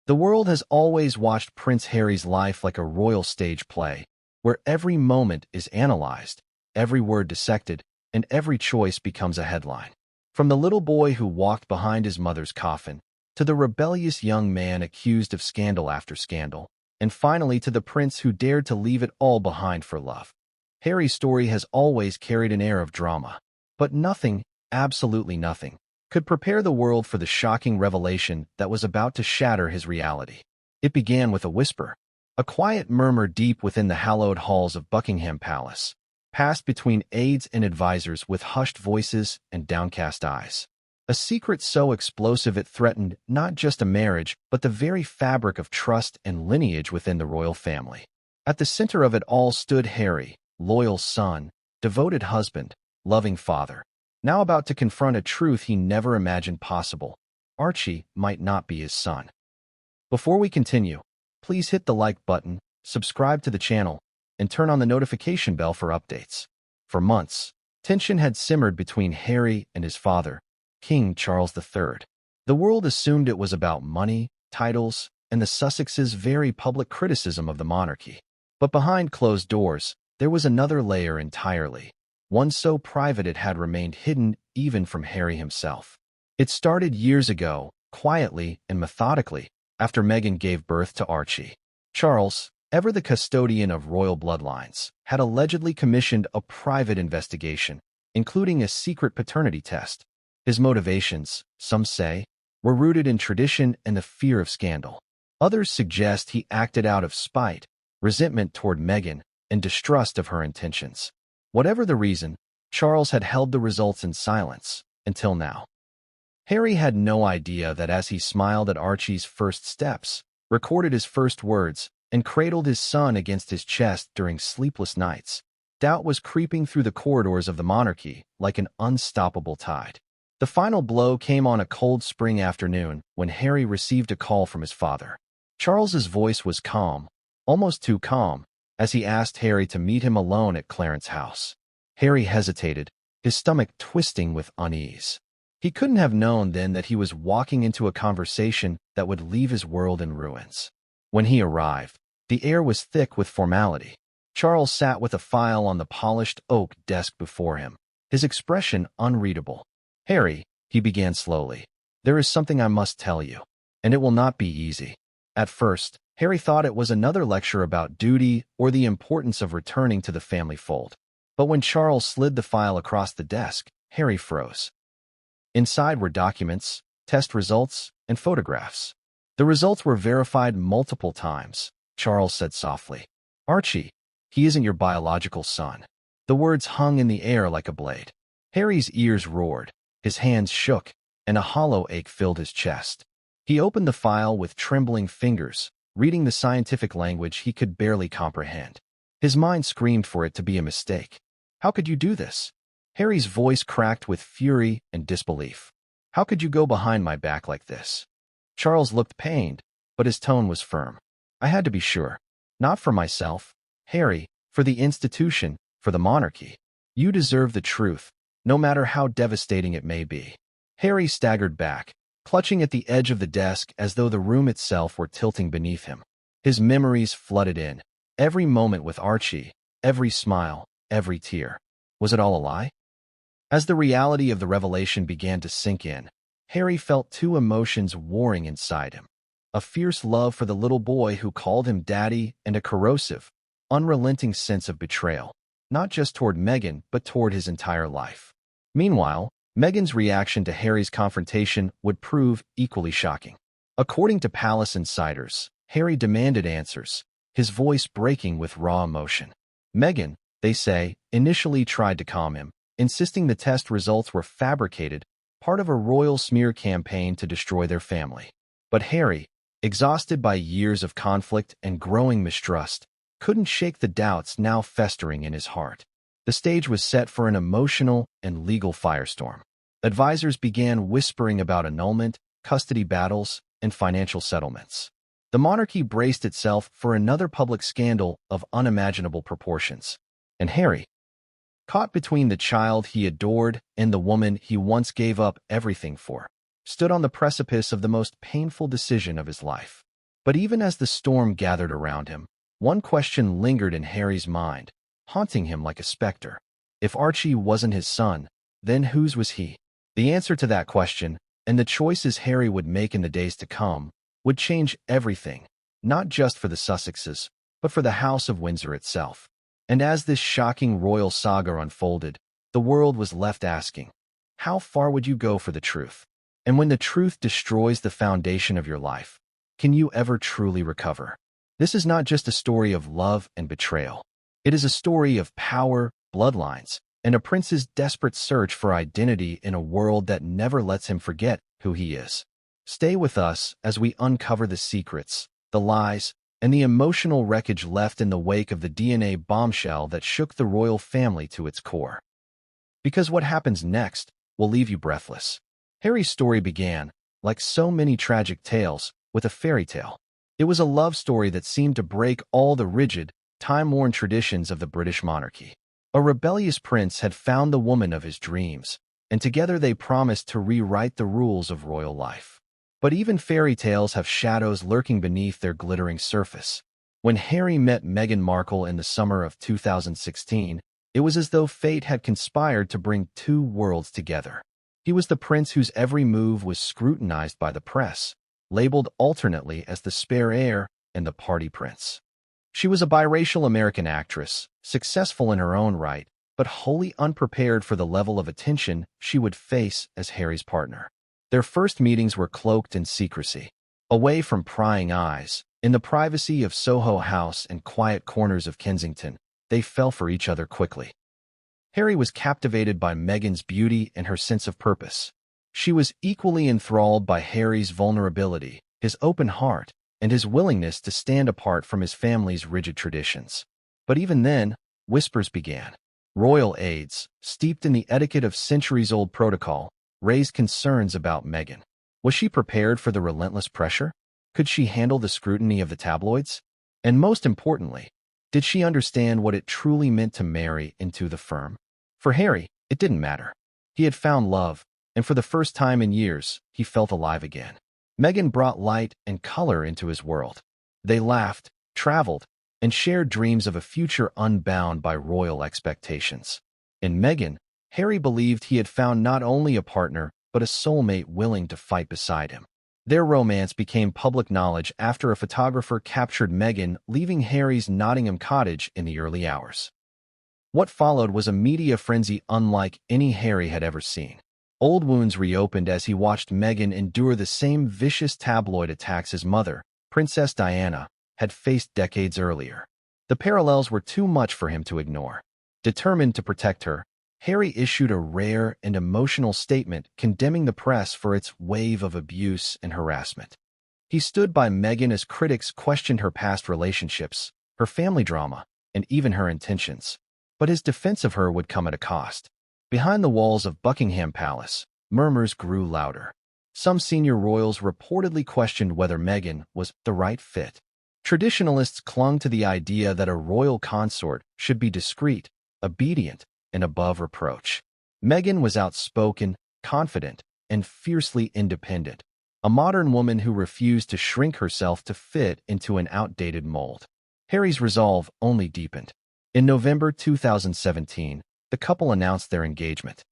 The world has always watched Prince Harry's life like a royal stage play, where every moment is analyzed, every word dissected, and every choice becomes a headline. From the little boy who walked behind his mother's coffin, to the rebellious young man accused of scandal after scandal, and finally to the prince who dared to leave it all behind for love. Harry's story has always carried an air of drama, but nothing, absolutely nothing, could prepare the world for the shocking revelation that was about to shatter his reality. It began with a whisper, a quiet murmur deep within the hallowed halls of Buckingham Palace, passed between aides and advisors with hushed voices and downcast eyes. A secret so explosive it threatened not just a marriage, but the very fabric of trust and lineage within the royal family. At the center of it all stood Harry, loyal son, devoted husband, loving father, now about to confront a truth he never imagined possible. Archie might not be his son. Before we continue, please hit the like button, subscribe to the channel, and turn on the notification bell for updates. For months, tension had simmered between Harry and his father, King Charles III. The world assumed it was about money, titles, and the Sussexes' very public criticism of the monarchy. But behind closed doors, there was another layer entirely, one so private it had remained hidden even from Harry himself. It started years ago, quietly and methodically, after Meghan gave birth to Archie. Charles, ever the custodian of royal bloodlines, had allegedly commissioned a private investigation, including a secret paternity test. His motivations, some say, were rooted in tradition and the fear of scandal. Others suggest he acted out of spite, resentment toward Meghan, and distrust of her intentions. Whatever the reason, Charles had held the results in silence, until now. Harry had no idea that as he smiled at Archie's first steps, recorded his first words, and cradled his son against his chest during sleepless nights, doubt was creeping through the corridors of the monarchy like an unstoppable tide. The final blow came on a cold spring afternoon when Harry received a call from his father. Charles's voice was calm, almost too calm, as he asked Harry to meet him alone at Clarence's house. Harry hesitated, his stomach twisting with unease. He couldn't have known then that he was walking into a conversation that would leave his world in ruins. When he arrived, the air was thick with formality. Charles sat with a file on the polished oak desk before him, his expression unreadable. "Harry," he began slowly, "there is something I must tell you, and it will not be easy." At first, Harry thought it was another lecture about duty or the importance of returning to the family fold. But when Charles slid the file across the desk, Harry froze. Inside were documents, test results, and photographs. The results were verified multiple times, Charles said softly. "Archie, he isn't your biological son." The words hung in the air like a blade. Harry's ears roared, his hands shook, and a hollow ache filled his chest. He opened the file with trembling fingers, reading the scientific language he could barely comprehend. His mind screamed for it to be a mistake. "How could you do this?" Harry's voice cracked with fury and disbelief. "How could you go behind my back like this?" Charles looked pained, but his tone was firm. "I had to be sure. Not for myself, Harry, for the institution, for the monarchy. You deserve the truth, no matter how devastating it may be." Harry staggered back, clutching at the edge of the desk as though the room itself were tilting beneath him. His memories flooded in. Every moment with Archie, every smile, every tear. Was it all a lie? As the reality of the revelation began to sink in, Harry felt two emotions warring inside him. A fierce love for the little boy who called him daddy and a corrosive, unrelenting sense of betrayal, not just toward Meghan, but toward his entire life. Meanwhile, Meghan's reaction to Harry's confrontation would prove equally shocking. According to palace insiders, Harry demanded answers, his voice breaking with raw emotion. Meghan, they say, initially tried to calm him, insisting the test results were fabricated, part of a royal smear campaign to destroy their family. But Harry, exhausted by years of conflict and growing mistrust, couldn't shake the doubts now festering in his heart. The stage was set for an emotional and legal firestorm. Advisors began whispering about annulment, custody battles, and financial settlements. The monarchy braced itself for another public scandal of unimaginable proportions. And Harry, caught between the child he adored and the woman he once gave up everything for, stood on the precipice of the most painful decision of his life. But even as the storm gathered around him, one question lingered in Harry's mind, haunting him like a specter. If Archie wasn't his son, then whose was he? The answer to that question, and the choices Harry would make in the days to come, would change everything, not just for the Sussexes, but for the House of Windsor itself. And as this shocking royal saga unfolded, the world was left asking, how far would you go for the truth? And when the truth destroys the foundation of your life, can you ever truly recover? This is not just a story of love and betrayal. It is a story of power, bloodlines, and a prince's desperate search for identity in a world that never lets him forget who he is. Stay with us as we uncover the secrets, the lies, and the emotional wreckage left in the wake of the DNA bombshell that shook the royal family to its core. Because what happens next will leave you breathless. Harry's story began, like so many tragic tales, with a fairy tale. It was a love story that seemed to break all the rigid, time-worn traditions of the British monarchy. A rebellious prince had found the woman of his dreams, and together they promised to rewrite the rules of royal life. But even fairy tales have shadows lurking beneath their glittering surface. When Harry met Meghan Markle in the summer of 2016, it was as though fate had conspired to bring two worlds together. He was the prince whose every move was scrutinized by the press, labeled alternately as the spare heir and the party prince. She was a biracial American actress, successful in her own right, but wholly unprepared for the level of attention she would face as Harry's partner. Their first meetings were cloaked in secrecy. Away from prying eyes, in the privacy of Soho House and quiet corners of Kensington, they fell for each other quickly. Harry was captivated by Meghan's beauty and her sense of purpose. She was equally enthralled by Harry's vulnerability, his open heart, and his willingness to stand apart from his family's rigid traditions. But even then, whispers began. Royal aides, steeped in the etiquette of centuries-old protocol, raised concerns about Meghan. Was she prepared for the relentless pressure? Could she handle the scrutiny of the tabloids? And most importantly, did she understand what it truly meant to marry into the firm? For Harry, it didn't matter. He had found love, and for the first time in years, he felt alive again. Meghan brought light and color into his world. They laughed, traveled, and shared dreams of a future unbound by royal expectations. In Meghan, Harry believed he had found not only a partner, but a soulmate willing to fight beside him. Their romance became public knowledge after a photographer captured Meghan leaving Harry's Nottingham cottage in the early hours. What followed was a media frenzy unlike any Harry had ever seen. Old wounds reopened as he watched Meghan endure the same vicious tabloid attacks his mother, Princess Diana, had faced decades earlier. The parallels were too much for him to ignore. Determined to protect her, Harry issued a rare and emotional statement condemning the press for its wave of abuse and harassment. He stood by Meghan as critics questioned her past relationships, her family drama, and even her intentions. But his defense of her would come at a cost. Behind the walls of Buckingham Palace, murmurs grew louder. Some senior royals reportedly questioned whether Meghan was the right fit. Traditionalists clung to the idea that a royal consort should be discreet, obedient, and above reproach. Meghan was outspoken, confident, and fiercely independent, a modern woman who refused to shrink herself to fit into an outdated mold. Harry's resolve only deepened. In November 2017, the couple announced their engagement.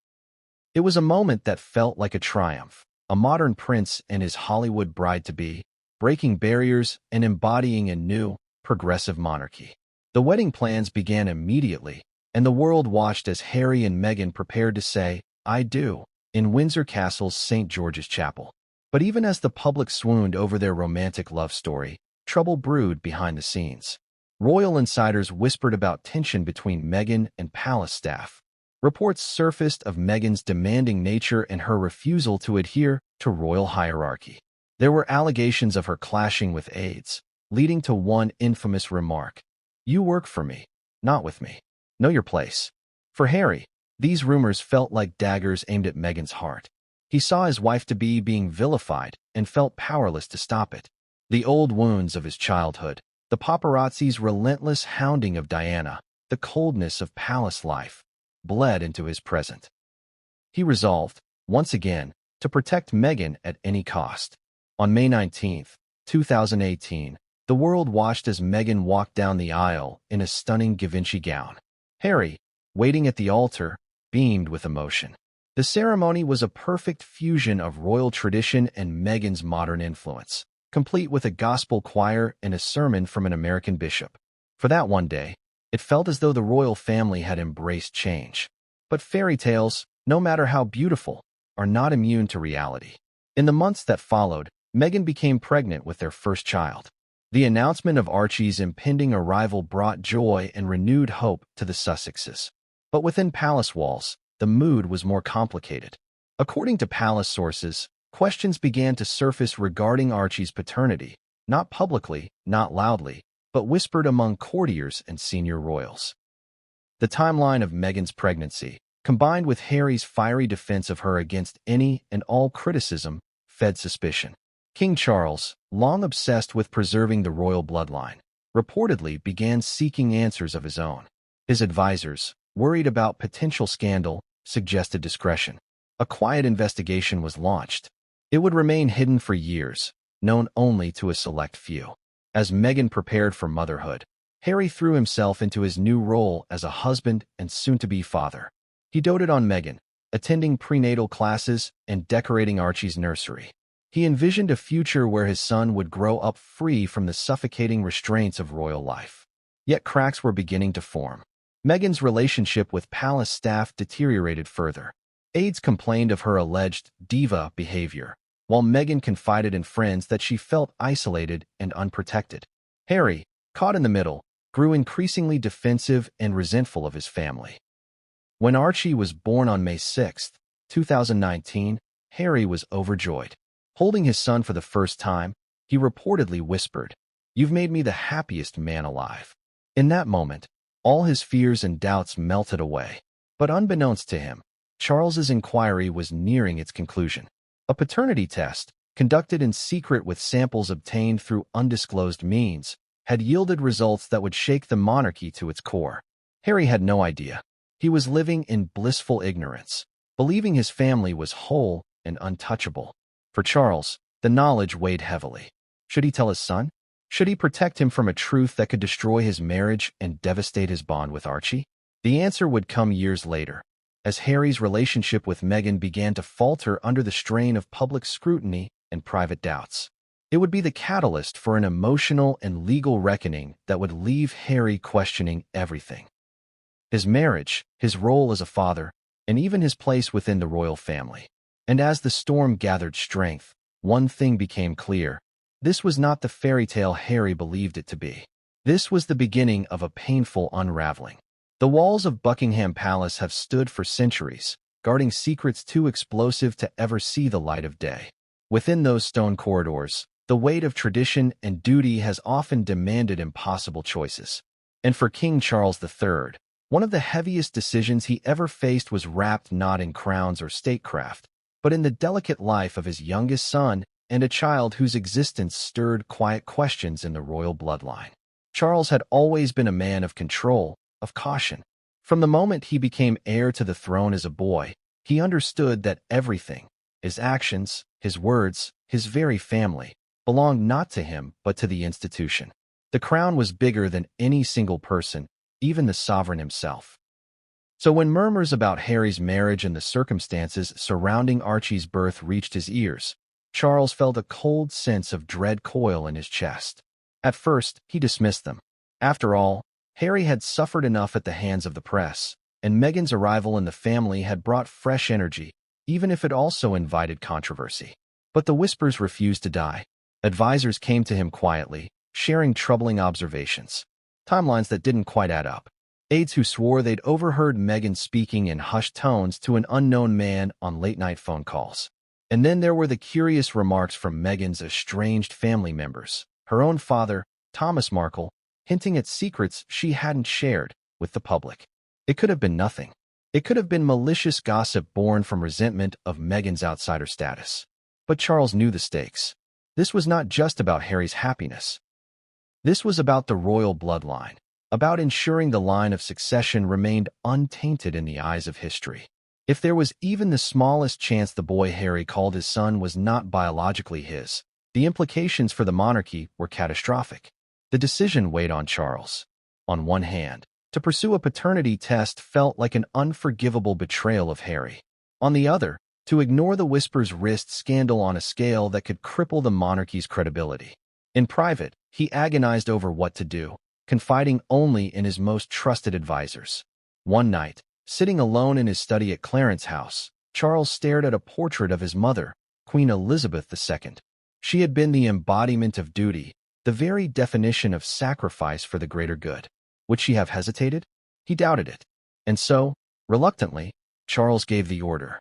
It was a moment that felt like a triumph, a modern prince and his Hollywood bride-to-be, breaking barriers and embodying a new, progressive monarchy. The wedding plans began immediately, and the world watched as Harry and Meghan prepared to say, "I do," in Windsor Castle's St. George's Chapel. But even as the public swooned over their romantic love story, trouble brewed behind the scenes. Royal insiders whispered about tension between Meghan and palace staff. Reports surfaced of Meghan's demanding nature and her refusal to adhere to royal hierarchy. There were allegations of her clashing with aides, leading to one infamous remark: "You work for me, not with me. Know your place." For Harry, these rumors felt like daggers aimed at Meghan's heart. He saw his wife-to-be being vilified and felt powerless to stop it. The old wounds of his childhood, the paparazzi's relentless hounding of Diana, the coldness of palace life, bled into his present. He resolved, once again, to protect Meghan at any cost. On May 19th, 2018, the world watched as Meghan walked down the aisle in a stunning Givenchy gown. Harry, waiting at the altar, beamed with emotion. The ceremony was a perfect fusion of royal tradition and Meghan's modern influence, complete with a gospel choir and a sermon from an American bishop. For that one day, it felt as though the royal family had embraced change. But fairy tales, no matter how beautiful, are not immune to reality. In the months that followed, Meghan became pregnant with their first child. The announcement of Archie's impending arrival brought joy and renewed hope to the Sussexes. But within palace walls, the mood was more complicated. According to palace sources, questions began to surface regarding Archie's paternity, not publicly, not loudly, but whispered among courtiers and senior royals. The timeline of Meghan's pregnancy, combined with Harry's fiery defense of her against any and all criticism, fed suspicion. King Charles, long obsessed with preserving the royal bloodline, reportedly began seeking answers of his own. His advisors, worried about potential scandal, suggested discretion. A quiet investigation was launched. It would remain hidden for years, known only to a select few. As Meghan prepared for motherhood, Harry threw himself into his new role as a husband and soon-to-be father. He doted on Meghan, attending prenatal classes and decorating Archie's nursery. He envisioned a future where his son would grow up free from the suffocating restraints of royal life. Yet cracks were beginning to form. Meghan's relationship with palace staff deteriorated further. Aides complained of her alleged diva behavior, while Meghan confided in friends that she felt isolated and unprotected. Harry, caught in the middle, grew increasingly defensive and resentful of his family. When Archie was born on May 6, 2019, Harry was overjoyed. Holding his son for the first time, he reportedly whispered, "You've made me the happiest man alive." In that moment, all his fears and doubts melted away. But unbeknownst to him, Charles's inquiry was nearing its conclusion. A paternity test, conducted in secret with samples obtained through undisclosed means, had yielded results that would shake the monarchy to its core. Harry had no idea. He was living in blissful ignorance, believing his family was whole and untouchable. For Charles, the knowledge weighed heavily. Should he tell his son? Should he protect him from a truth that could destroy his marriage and devastate his bond with Archie? The answer would come years later, as Harry's relationship with Meghan began to falter under the strain of public scrutiny and private doubts. It would be the catalyst for an emotional and legal reckoning that would leave Harry questioning everything. His marriage, his role as a father, and even his place within the royal family. And as the storm gathered strength, one thing became clear. This was not the fairy tale Harry believed it to be. This was the beginning of a painful unraveling. The walls of Buckingham Palace have stood for centuries, guarding secrets too explosive to ever see the light of day. Within those stone corridors, the weight of tradition and duty has often demanded impossible choices. And for King Charles III, one of the heaviest decisions he ever faced was wrapped not in crowns or statecraft, but in the delicate life of his youngest son and a child whose existence stirred quiet questions in the royal bloodline. Charles had always been a man of control, of caution. From the moment he became heir to the throne as a boy, he understood that everything, his actions, his words, his very family, belonged not to him but to the institution. The crown was bigger than any single person, even the sovereign himself. So when murmurs about Harry's marriage and the circumstances surrounding Archie's birth reached his ears, Charles felt a cold sense of dread coil in his chest. At first, he dismissed them. After all, Harry had suffered enough at the hands of the press, and Meghan's arrival in the family had brought fresh energy, even if it also invited controversy. But the whispers refused to die. Advisors came to him quietly, sharing troubling observations, timelines that didn't quite add up. Aides who swore they'd overheard Meghan speaking in hushed tones to an unknown man on late-night phone calls. And then there were the curious remarks from Meghan's estranged family members, her own father, Thomas Markle, hinting at secrets she hadn't shared with the public. It could have been nothing. It could have been malicious gossip born from resentment of Meghan's outsider status. But Charles knew the stakes. This was not just about Harry's happiness. This was about the royal bloodline, about ensuring the line of succession remained untainted in the eyes of history. If there was even the smallest chance the boy Harry called his son was not biologically his, The implications for the monarchy were catastrophic. The decision weighed on Charles. On one hand, to pursue a paternity test felt like an unforgivable betrayal of Harry. On the other, to ignore the Whispers risked scandal on a scale that could cripple the monarchy's credibility. In private, he agonized over what to do, confiding only in his most trusted advisors. One night, sitting alone in his study at Clarence House, Charles stared at a portrait of his mother, Queen Elizabeth II. She had been the embodiment of duty, the very definition of sacrifice for the greater good. Would she have hesitated? He doubted it. And so, reluctantly, Charles gave the order.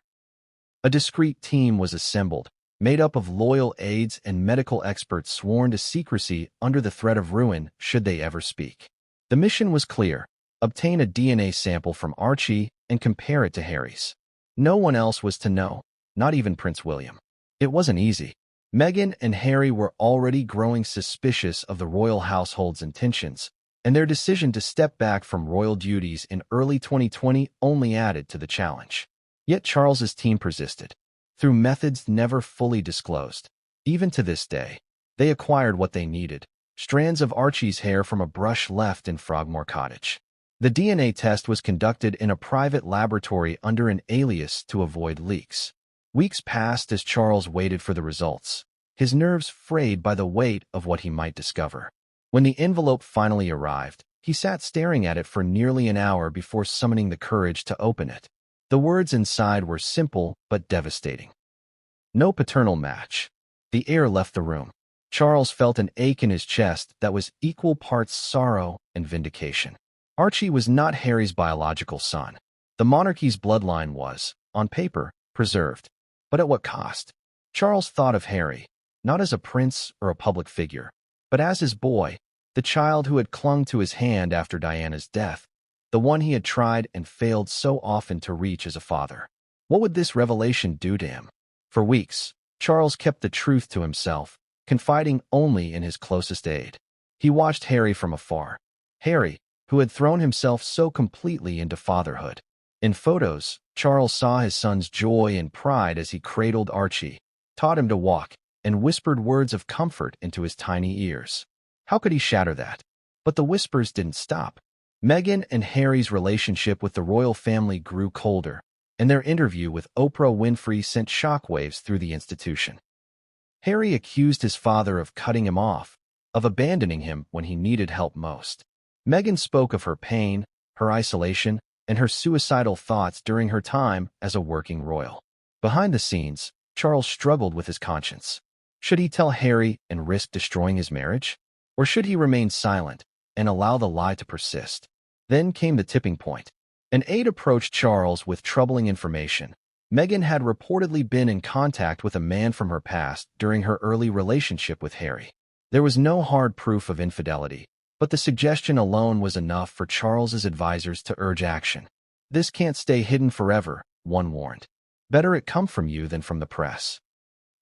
A discreet team was assembled, made up of loyal aides and medical experts sworn to secrecy under the threat of ruin should they ever speak. The mission was clear: obtain a DNA sample from Archie and compare it to Harry's. No one else was to know, not even Prince William. It wasn't easy. Meghan and Harry were already growing suspicious of the royal household's intentions, and their decision to step back from royal duties in early 2020 only added to the challenge. Yet Charles's team persisted. Through methods never fully disclosed. Even to this day, they acquired what they needed: strands of Archie's hair from a brush left in Frogmore Cottage. The DNA test was conducted in a private laboratory under an alias to avoid leaks. Weeks passed as Charles waited for the results, his nerves frayed by the weight of what he might discover. When the envelope finally arrived, he sat staring at it for nearly an hour before summoning the courage to open it. The words inside were simple but devastating. No paternal match. The air left the room. Charles felt an ache in his chest that was equal parts sorrow and vindication. Archie was not Harry's biological son. The monarchy's bloodline was, on paper, preserved. But at what cost? Charles thought of Harry, not as a prince or a public figure, but as his boy, the child who had clung to his hand after Diana's death, the one he had tried and failed so often to reach as a father. What would this revelation do to him? For weeks, Charles kept the truth to himself, confiding only in his closest aide. He watched Harry from afar. Harry, who had thrown himself so completely into fatherhood. In photos, Charles saw his son's joy and pride as he cradled Archie, taught him to walk, and whispered words of comfort into his tiny ears. How could he shatter that? But the whispers didn't stop. Meghan and Harry's relationship with the royal family grew colder, and their interview with Oprah Winfrey sent shockwaves through the institution. Harry accused his father of cutting him off, of abandoning him when he needed help most. Meghan spoke of her pain, her isolation, and her suicidal thoughts during her time as a working royal. Behind the scenes, Charles struggled with his conscience. Should he tell Harry and risk destroying his marriage? Or should he remain silent and allow the lie to persist? Then came the tipping point. An aide approached Charles with troubling information. Meghan had reportedly been in contact with a man from her past during her early relationship with Harry. There was no hard proof of infidelity, but the suggestion alone was enough for Charles's advisors to urge action. This can't stay hidden forever, one warned. Better it come from you than from the press.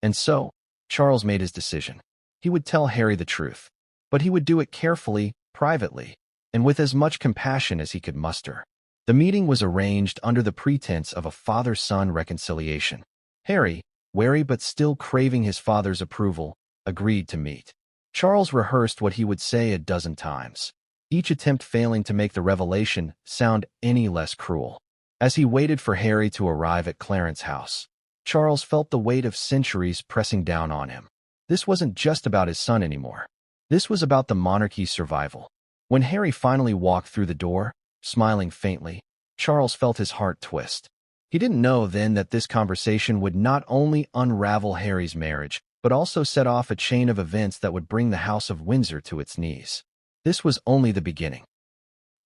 And so, Charles made his decision. He would tell Harry the truth, but he would do it carefully, privately, and with as much compassion as he could muster. The meeting was arranged under the pretense of a father-son reconciliation. Harry, wary but still craving his father's approval, agreed to meet. Charles rehearsed what he would say a dozen times, each attempt failing to make the revelation sound any less cruel. As he waited for Harry to arrive at Clarence House, Charles felt the weight of centuries pressing down on him. This wasn't just about his son anymore. This was about the monarchy's survival. When Harry finally walked through the door, smiling faintly, Charles felt his heart twist. He didn't know then that this conversation would not only unravel Harry's marriage, but also set off a chain of events that would bring the House of Windsor to its knees. This was only the beginning.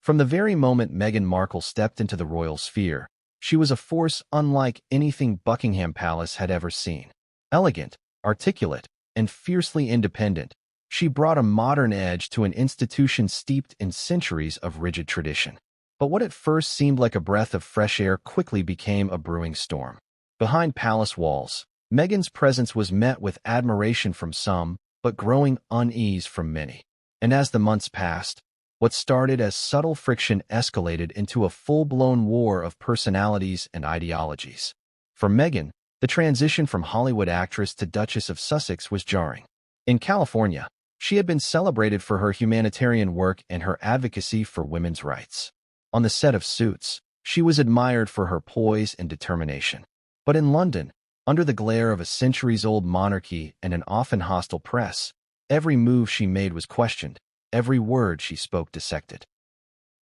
From the very moment Meghan Markle stepped into the royal sphere, she was a force unlike anything Buckingham Palace had ever seen. Elegant, articulate, and fiercely independent, she brought a modern edge to an institution steeped in centuries of rigid tradition. But what at first seemed like a breath of fresh air quickly became a brewing storm. Behind palace walls, Meghan's presence was met with admiration from some, but growing unease from many. And as the months passed, what started as subtle friction escalated into a full-blown war of personalities and ideologies. For Meghan, the transition from Hollywood actress to Duchess of Sussex was jarring. In California, she had been celebrated for her humanitarian work and her advocacy for women's rights. On the set of Suits, she was admired for her poise and determination. But in London, under the glare of a centuries-old monarchy and an often hostile press, every move she made was questioned, every word she spoke dissected.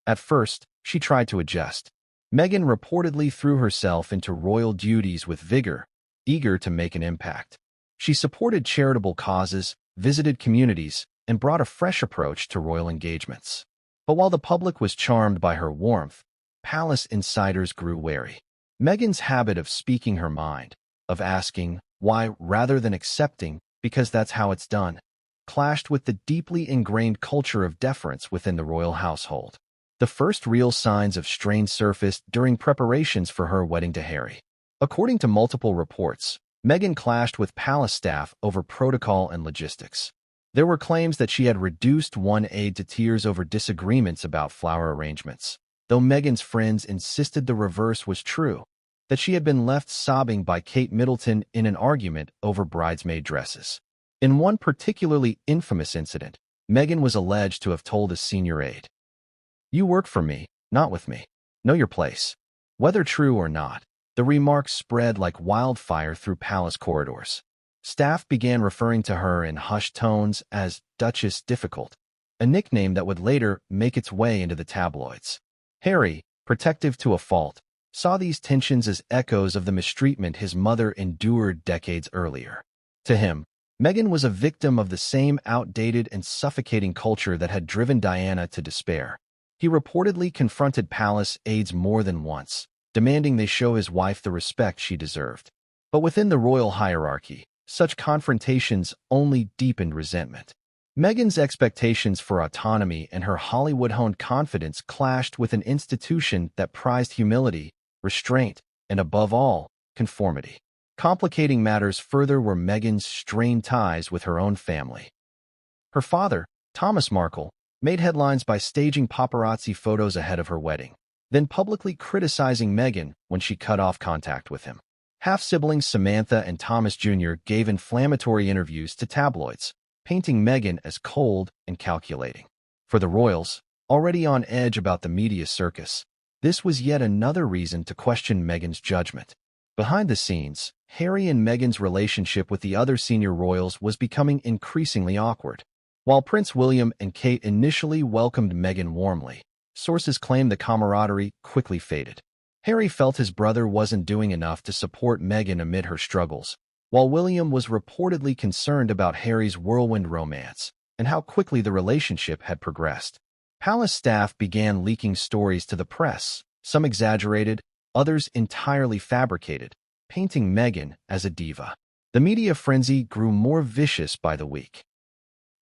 At first, she tried to adjust. Meghan reportedly threw herself into royal duties with vigor, eager to make an impact. She supported charitable causes, visited communities, and brought a fresh approach to royal engagements. But while the public was charmed by her warmth, palace insiders grew wary. Meghan's habit of speaking her mind, of asking why rather than accepting because that's how it's done, clashed with the deeply ingrained culture of deference within the royal household. The first real signs of strain surfaced during preparations for her wedding to Harry. According to multiple reports, Meghan clashed with palace staff over protocol and logistics. There were claims that she had reduced one aide to tears over disagreements about flower arrangements, though Meghan's friends insisted the reverse was true, that she had been left sobbing by Kate Middleton in an argument over bridesmaid dresses. In one particularly infamous incident, Meghan was alleged to have told a senior aide, "You work for me, not with me. Know your place." Whether true or not, the remark spread like wildfire through palace corridors. Staff began referring to her in hushed tones as Duchess Difficult, a nickname that would later make its way into the tabloids. Harry, protective to a fault, saw these tensions as echoes of the mistreatment his mother endured decades earlier. To him, Meghan was a victim of the same outdated and suffocating culture that had driven Diana to despair. He reportedly confronted palace aides more than once, demanding they show his wife the respect she deserved. But within the royal hierarchy, such confrontations only deepened resentment. Meghan's expectations for autonomy and her Hollywood-honed confidence clashed with an institution that prized humility, restraint, and above all, conformity. Complicating matters further were Meghan's strained ties with her own family. Her father, Thomas Markle, made headlines by staging paparazzi photos ahead of her wedding, then publicly criticizing Meghan when she cut off contact with him. Half-siblings Samantha and Thomas Jr. gave inflammatory interviews to tabloids, painting Meghan as cold and calculating. For the royals, already on edge about the media circus, this was yet another reason to question Meghan's judgment. Behind the scenes, Harry and Meghan's relationship with the other senior royals was becoming increasingly awkward. While Prince William and Kate initially welcomed Meghan warmly, sources claim the camaraderie quickly faded. Harry felt his brother wasn't doing enough to support Meghan amid her struggles, while William was reportedly concerned about Harry's whirlwind romance and how quickly the relationship had progressed. Palace staff began leaking stories to the press, some exaggerated, others entirely fabricated, painting Meghan as a diva. The media frenzy grew more vicious by the week.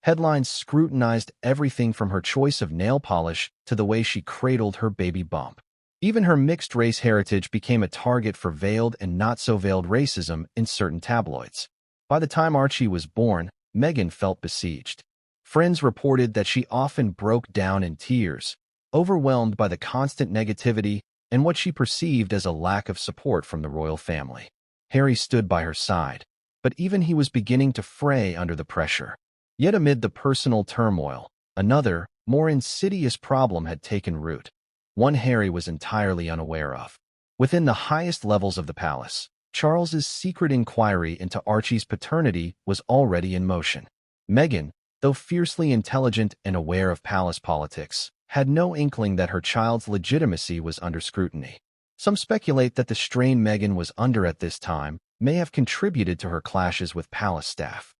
Headlines scrutinized everything from her choice of nail polish to the way she cradled her baby bump. Even her mixed-race heritage became a target for veiled and not-so-veiled racism in certain tabloids. By the time Archie was born, Meghan felt besieged. Friends reported that she often broke down in tears, overwhelmed by the constant negativity and what she perceived as a lack of support from the royal family. Harry stood by her side, but even he was beginning to fray under the pressure. Yet amid the personal turmoil, another, more insidious problem had taken root, one Harry was entirely unaware of. Within the highest levels of the palace, Charles's secret inquiry into Archie's paternity was already in motion. Meghan, though fiercely intelligent and aware of palace politics, had no inkling that her child's legitimacy was under scrutiny. Some speculate that the strain Meghan was under at this time may have contributed to her clashes with palace staff.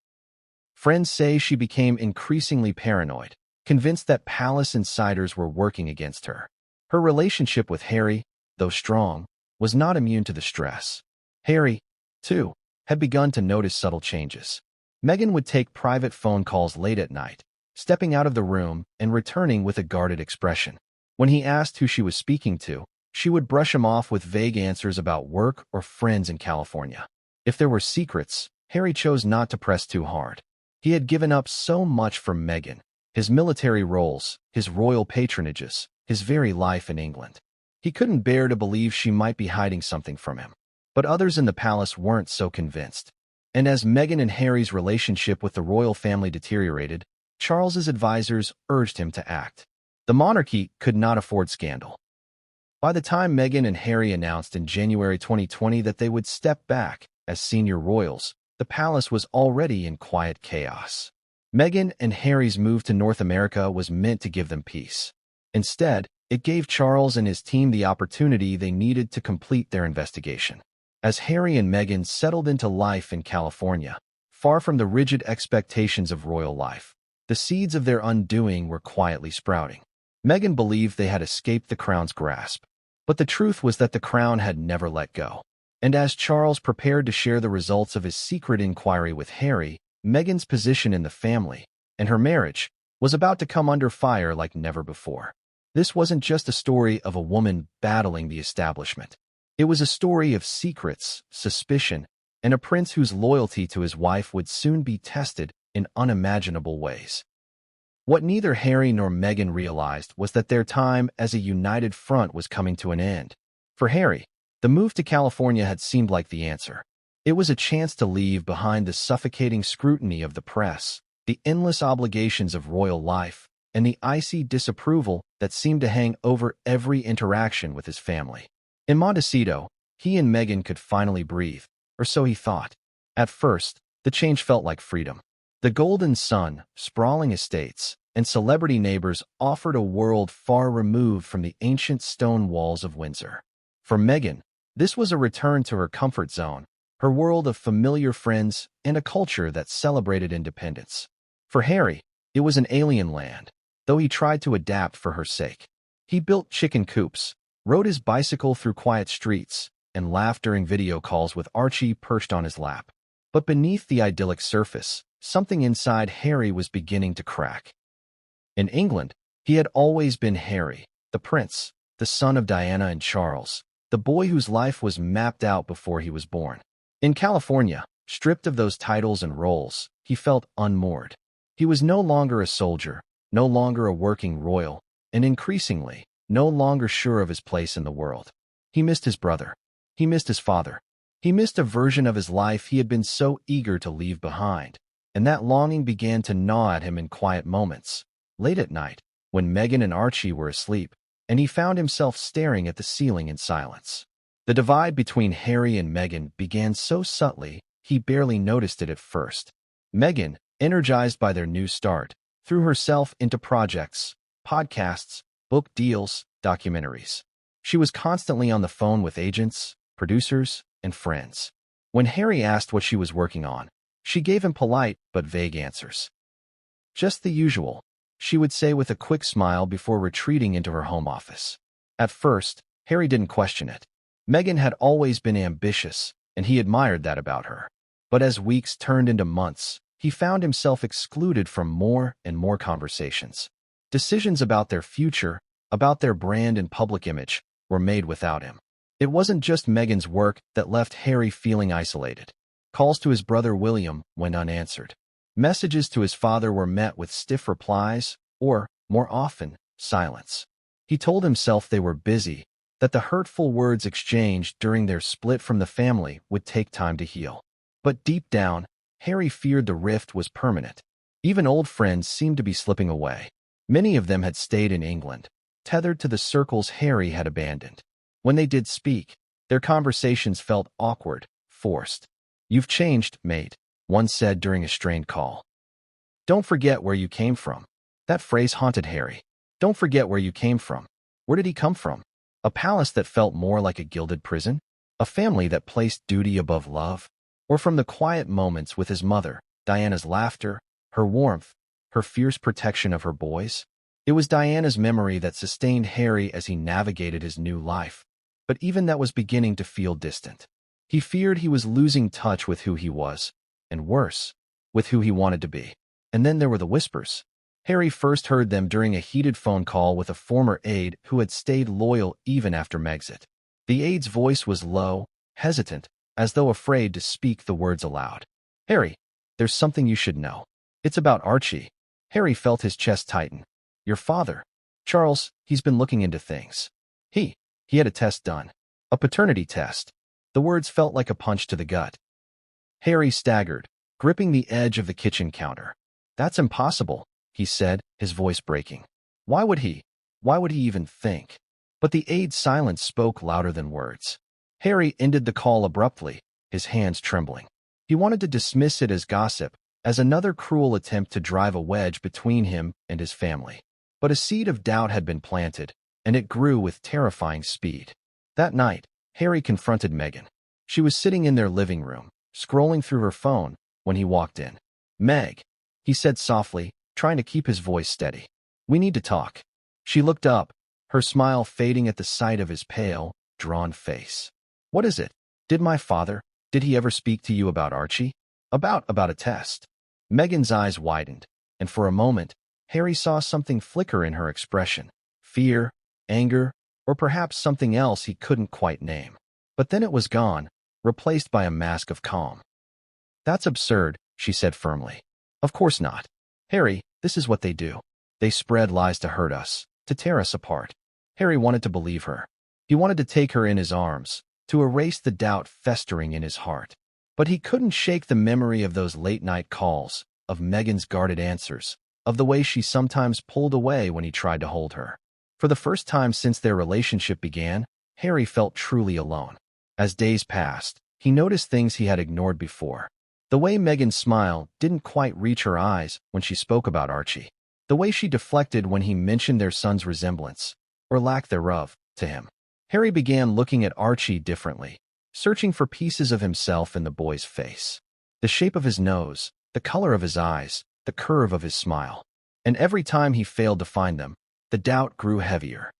Friends say she became increasingly paranoid, convinced that palace insiders were working against her. Her relationship with Harry, though strong, was not immune to the stress. Harry, too, had begun to notice subtle changes. Meghan would take private phone calls late at night, stepping out of the room and returning with a guarded expression. When he asked who she was speaking to, she would brush him off with vague answers about work or friends in California. If there were secrets, Harry chose not to press too hard. He had given up so much for Meghan, his military roles, his royal patronages, his very life in England. He couldn't bear to believe she might be hiding something from him. But others in the palace weren't so convinced. And as Meghan and Harry's relationship with the royal family deteriorated, Charles's advisors urged him to act. The monarchy could not afford scandal. By the time Meghan and Harry announced in January 2020 that they would step back as senior royals, the palace was already in quiet chaos. Meghan and Harry's move to North America was meant to give them peace. Instead, it gave Charles and his team the opportunity they needed to complete their investigation. As Harry and Meghan settled into life in California, far from the rigid expectations of royal life, the seeds of their undoing were quietly sprouting. Meghan believed they had escaped the crown's grasp, but the truth was that the crown had never let go. And as Charles prepared to share the results of his secret inquiry with Harry, Meghan's position in the family and her marriage was about to come under fire like never before. This wasn't just a story of a woman battling the establishment. It was a story of secrets, suspicion, and a prince whose loyalty to his wife would soon be tested in unimaginable ways. What neither Harry nor Meghan realized was that their time as a united front was coming to an end. For Harry, the move to California had seemed like the answer. It was a chance to leave behind the suffocating scrutiny of the press, the endless obligations of royal life, and the icy disapproval that seemed to hang over every interaction with his family. In Montecito, he and Meghan could finally breathe, or so he thought. At first, the change felt like freedom. The Golden Sun, sprawling estates, and celebrity neighbors offered a world far removed from the ancient stone walls of Windsor. For Meghan, this was a return to her comfort zone, her world of familiar friends and a culture that celebrated independence. For Harry, it was an alien land, though he tried to adapt for her sake. He built chicken coops, rode his bicycle through quiet streets, and laughed during video calls with Archie perched on his lap. But beneath the idyllic surface, something inside Harry was beginning to crack. In England, he had always been Harry, the prince, the son of Diana and Charles, the boy whose life was mapped out before he was born. In California, stripped of those titles and roles, he felt unmoored. He was no longer a soldier, no longer a working royal, and increasingly, no longer sure of his place in the world. He missed his brother. He missed his father. He missed a version of his life he had been so eager to leave behind, and that longing began to gnaw at him in quiet moments, late at night, when Meghan and Archie were asleep, and he found himself staring at the ceiling in silence. The divide between Harry and Meghan began so subtly, he barely noticed it at first. Meghan, energized by their new start, threw herself into projects, podcasts, book deals, documentaries. She was constantly on the phone with agents, producers, and friends. When Harry asked what she was working on, she gave him polite but vague answers. Just the usual, she would say with a quick smile before retreating into her home office. At first, Harry didn't question it. Meghan had always been ambitious, and he admired that about her. But as weeks turned into months, he found himself excluded from more and more conversations. Decisions about their future, about their brand and public image, were made without him. It wasn't just Meghan's work that left Harry feeling isolated. Calls to his brother William went unanswered. Messages to his father were met with stiff replies, or, more often, silence. He told himself they were busy, that the hurtful words exchanged during their split from the family would take time to heal. But deep down, Harry feared the rift was permanent. Even old friends seemed to be slipping away. Many of them had stayed in England, tethered to the circles Harry had abandoned. When they did speak, their conversations felt awkward, forced. "You've changed, mate," one said during a strained call. "Don't forget where you came from." That phrase haunted Harry. Don't forget where you came from. Where did he come from? A palace that felt more like a gilded prison? A family that placed duty above love? Or from the quiet moments with his mother, Diana's laughter, her warmth, her fierce protection of her boys? It was Diana's memory that sustained Harry as he navigated his new life. But even that was beginning to feel distant. He feared he was losing touch with who he was, and worse, with who he wanted to be. And then there were the whispers. Harry first heard them during a heated phone call with a former aide who had stayed loyal even after Megxit. The aide's voice was low, hesitant, as though afraid to speak the words aloud. "Harry, there's something you should know. It's about Archie." Harry felt his chest tighten. "Your father, Charles, he's been looking into things. He had a test done. A paternity test." The words felt like a punch to the gut. Harry staggered, gripping the edge of the kitchen counter. "That's impossible," he said, his voice breaking. Why would he? Why would he even think? But the aide's silence spoke louder than words. Harry ended the call abruptly, his hands trembling. He wanted to dismiss it as gossip, as another cruel attempt to drive a wedge between him and his family. But a seed of doubt had been planted, and it grew with terrifying speed. That night, Harry confronted Meghan. She was sitting in their living room, scrolling through her phone, when he walked in. "Meg," he said softly, trying to keep his voice steady. "We need to talk." She looked up, her smile fading at the sight of his pale, drawn face. "What is it? Did he ever speak to you about Archie? About a test?" Meghan's eyes widened, and for a moment, Harry saw something flicker in her expression. Fear, anger, or perhaps something else he couldn't quite name. But then it was gone, replaced by a mask of calm. "That's absurd," she said firmly. "Of course not. Harry, this is what they do. They spread lies to hurt us, to tear us apart." Harry wanted to believe her. He wanted to take her in his arms, to erase the doubt festering in his heart. But he couldn't shake the memory of those late-night calls, of Meghan's guarded answers, of the way she sometimes pulled away when he tried to hold her. For the first time since their relationship began, Harry felt truly alone. As days passed, he noticed things he had ignored before. The way Meghan's smile didn't quite reach her eyes when she spoke about Archie. The way she deflected when he mentioned their son's resemblance, or lack thereof, to him. Harry began looking at Archie differently, searching for pieces of himself in the boy's face. The shape of his nose, the color of his eyes, the curve of his smile. And every time he failed to find them, the doubt grew heavier.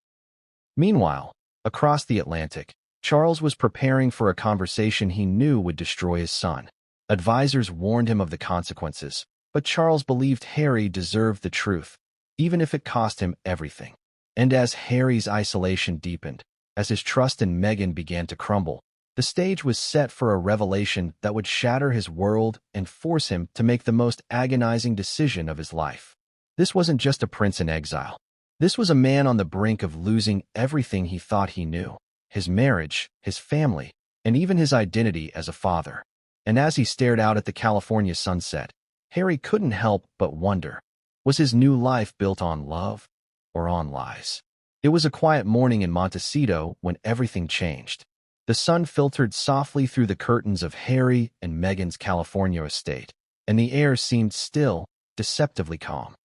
Meanwhile, across the Atlantic, Charles was preparing for a conversation he knew would destroy his son. Advisors warned him of the consequences, but Charles believed Harry deserved the truth, even if it cost him everything. And as Harry's isolation deepened, as his trust in Meghan began to crumble, the stage was set for a revelation that would shatter his world and force him to make the most agonizing decision of his life. This wasn't just a prince in exile. This was a man on the brink of losing everything he thought he knew: his marriage, his family, and even his identity as a father. And as he stared out at the California sunset, Harry couldn't help but wonder, was his new life built on love or on lies? It was a quiet morning in Montecito when everything changed. The sun filtered softly through the curtains of Harry and Meghan's California estate, and the air seemed still, deceptively calm.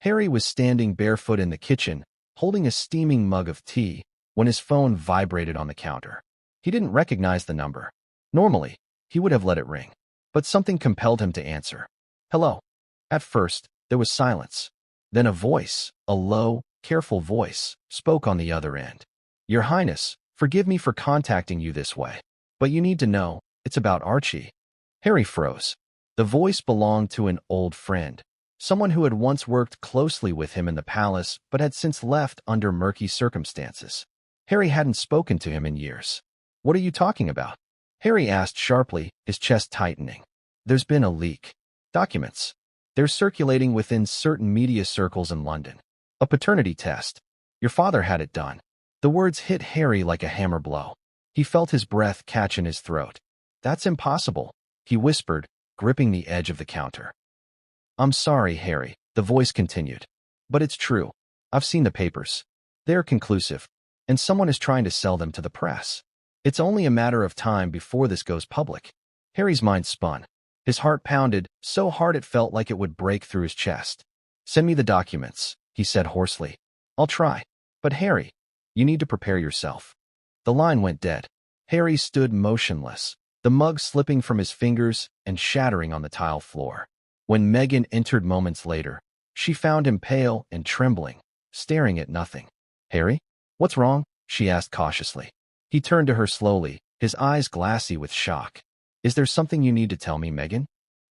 Harry was standing barefoot in the kitchen, holding a steaming mug of tea, when his phone vibrated on the counter. He didn't recognize the number. Normally, he would have let it ring, but something compelled him to answer. "Hello." At first, there was silence. Then a voice, a low, careful voice, spoke on the other end. "Your Highness, forgive me for contacting you this way, but you need to know, it's about Archie." Harry froze. The voice belonged to an old friend, someone who had once worked closely with him in the palace but had since left under murky circumstances. Harry hadn't spoken to him in years. "What are you talking about?" Harry asked sharply, his chest tightening. "There's been a leak. Documents. They're circulating within certain media circles in London. A paternity test. Your father had it done." The words hit Harry like a hammer blow. He felt his breath catch in his throat. "That's impossible," he whispered, gripping the edge of the counter. "I'm sorry, Harry," the voice continued. "But it's true. I've seen the papers. They're conclusive, and someone is trying to sell them to the press. It's only a matter of time before this goes public." Harry's mind spun. His heart pounded so hard it felt like it would break through his chest. "Send me the documents," he said hoarsely. "I'll try. But Harry, you need to prepare yourself." The line went dead. Harry stood motionless, the mug slipping from his fingers and shattering on the tile floor. When Meghan entered moments later, she found him pale and trembling, staring at nothing. "Harry, what's wrong?" she asked cautiously. He turned to her slowly, his eyes glassy with shock. "Is there something you need to tell me, Meghan?"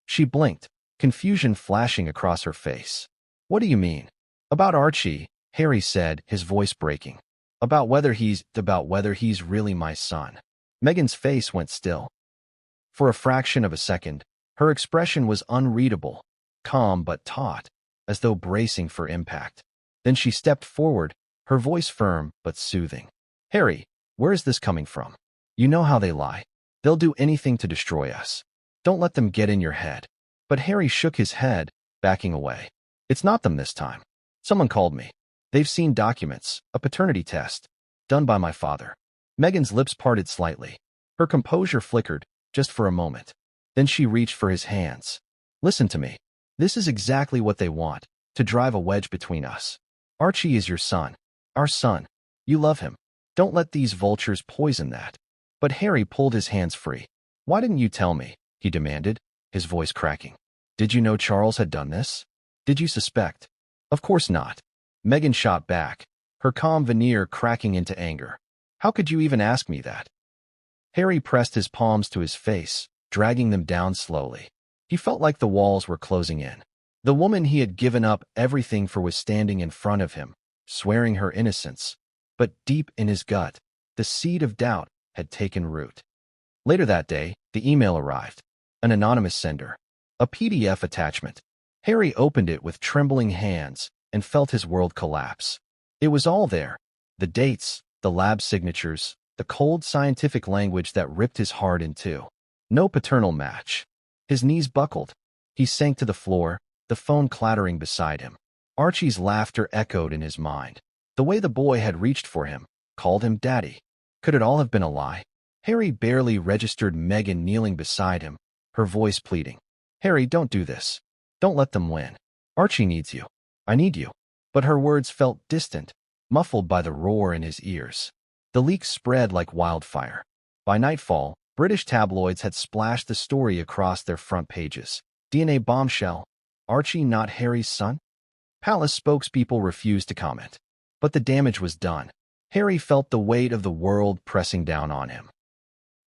She blinked, confusion flashing across her face. "What do you mean?" "About Archie," Harry said, his voice breaking. About whether he's really my son." Meghan's face went still. For a fraction of a second, her expression was unreadable, calm but taut, as though bracing for impact. Then she stepped forward, her voice firm but soothing. "Harry, where is this coming from? You know how they lie. They'll do anything to destroy us." Don't let them get in your head. But Harry shook his head, backing away. It's not them this time. Someone called me. They've seen documents, a paternity test, done by my father. Meghan's lips parted slightly. Her composure flickered, just for a moment. Then she reached for his hands. Listen to me. This is exactly what they want, to drive a wedge between us. Archie is your son. Our son. You love him. Don't let these vultures poison that. But Harry pulled his hands free. Why didn't you tell me? He demanded, his voice cracking. Did you know Charles had done this? Did you suspect? Of course not. Meghan shot back, her calm veneer cracking into anger. How could you even ask me that? Harry pressed his palms to his face, dragging them down slowly. He felt like the walls were closing in. The woman he had given up everything for was standing in front of him, swearing her innocence. But deep in his gut, the seed of doubt had taken root. Later that day, the email arrived. An anonymous sender. A PDF attachment. Harry opened it with trembling hands and felt his world collapse. It was all there. The dates, the lab signatures, the cold scientific language that ripped his heart in two. No paternal match. His knees buckled. He sank to the floor, the phone clattering beside him. Archie's laughter echoed in his mind. The way the boy had reached for him, called him daddy. Could it all have been a lie? Harry barely registered Meghan kneeling beside him, her voice pleading. Harry, don't do this. Don't let them win. Archie needs you. I need you. But her words felt distant, muffled by the roar in his ears. The leak spread like wildfire. By nightfall, British tabloids had splashed the story across their front pages. DNA bombshell. Archie not Harry's son? Palace spokespeople refused to comment. But the damage was done. Harry felt the weight of the world pressing down on him.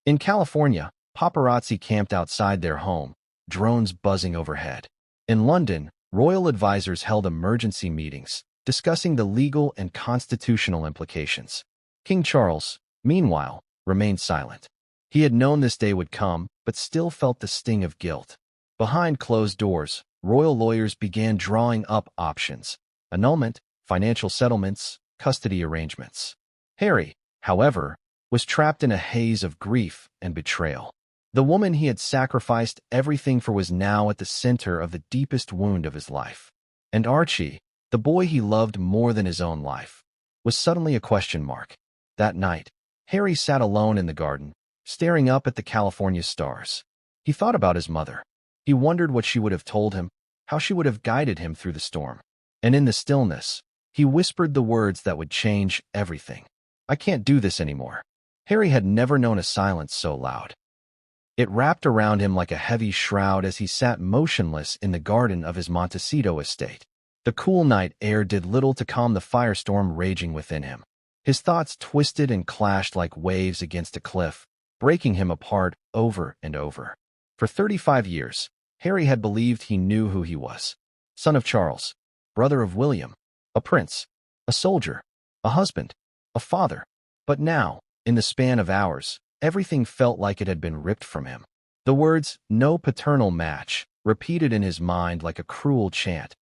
In California, paparazzi camped outside their home, drones buzzing overhead. In London, royal advisors held emergency meetings, discussing the legal and constitutional implications. King Charles, meanwhile, remained silent. He had known this day would come, but still felt the sting of guilt. Behind closed doors, royal lawyers began drawing up options: annulment, financial settlements, custody arrangements. Harry, however, was trapped in a haze of grief and betrayal. The woman he had sacrificed everything for was now at the center of the deepest wound of his life. And Archie, the boy he loved more than his own life, was suddenly a question mark. That night, Harry sat alone in the garden, staring up at the California stars. He thought about his mother. He wondered what she would have told him, how she would have guided him through the storm. And in the stillness, he whispered the words that would change everything. I can't do this anymore. Harry had never known a silence so loud. It wrapped around him like a heavy shroud as he sat motionless in the garden of his Montecito estate. The cool night air did little to calm the firestorm raging within him. His thoughts twisted and clashed like waves against a cliff, breaking him apart over and over. For 35 years, Harry had believed he knew who he was. Son of Charles, brother of William, a prince, a soldier, a husband, a father. But now, in the span of hours, everything felt like it had been ripped from him. The words, no paternal match, repeated in his mind like a cruel chant,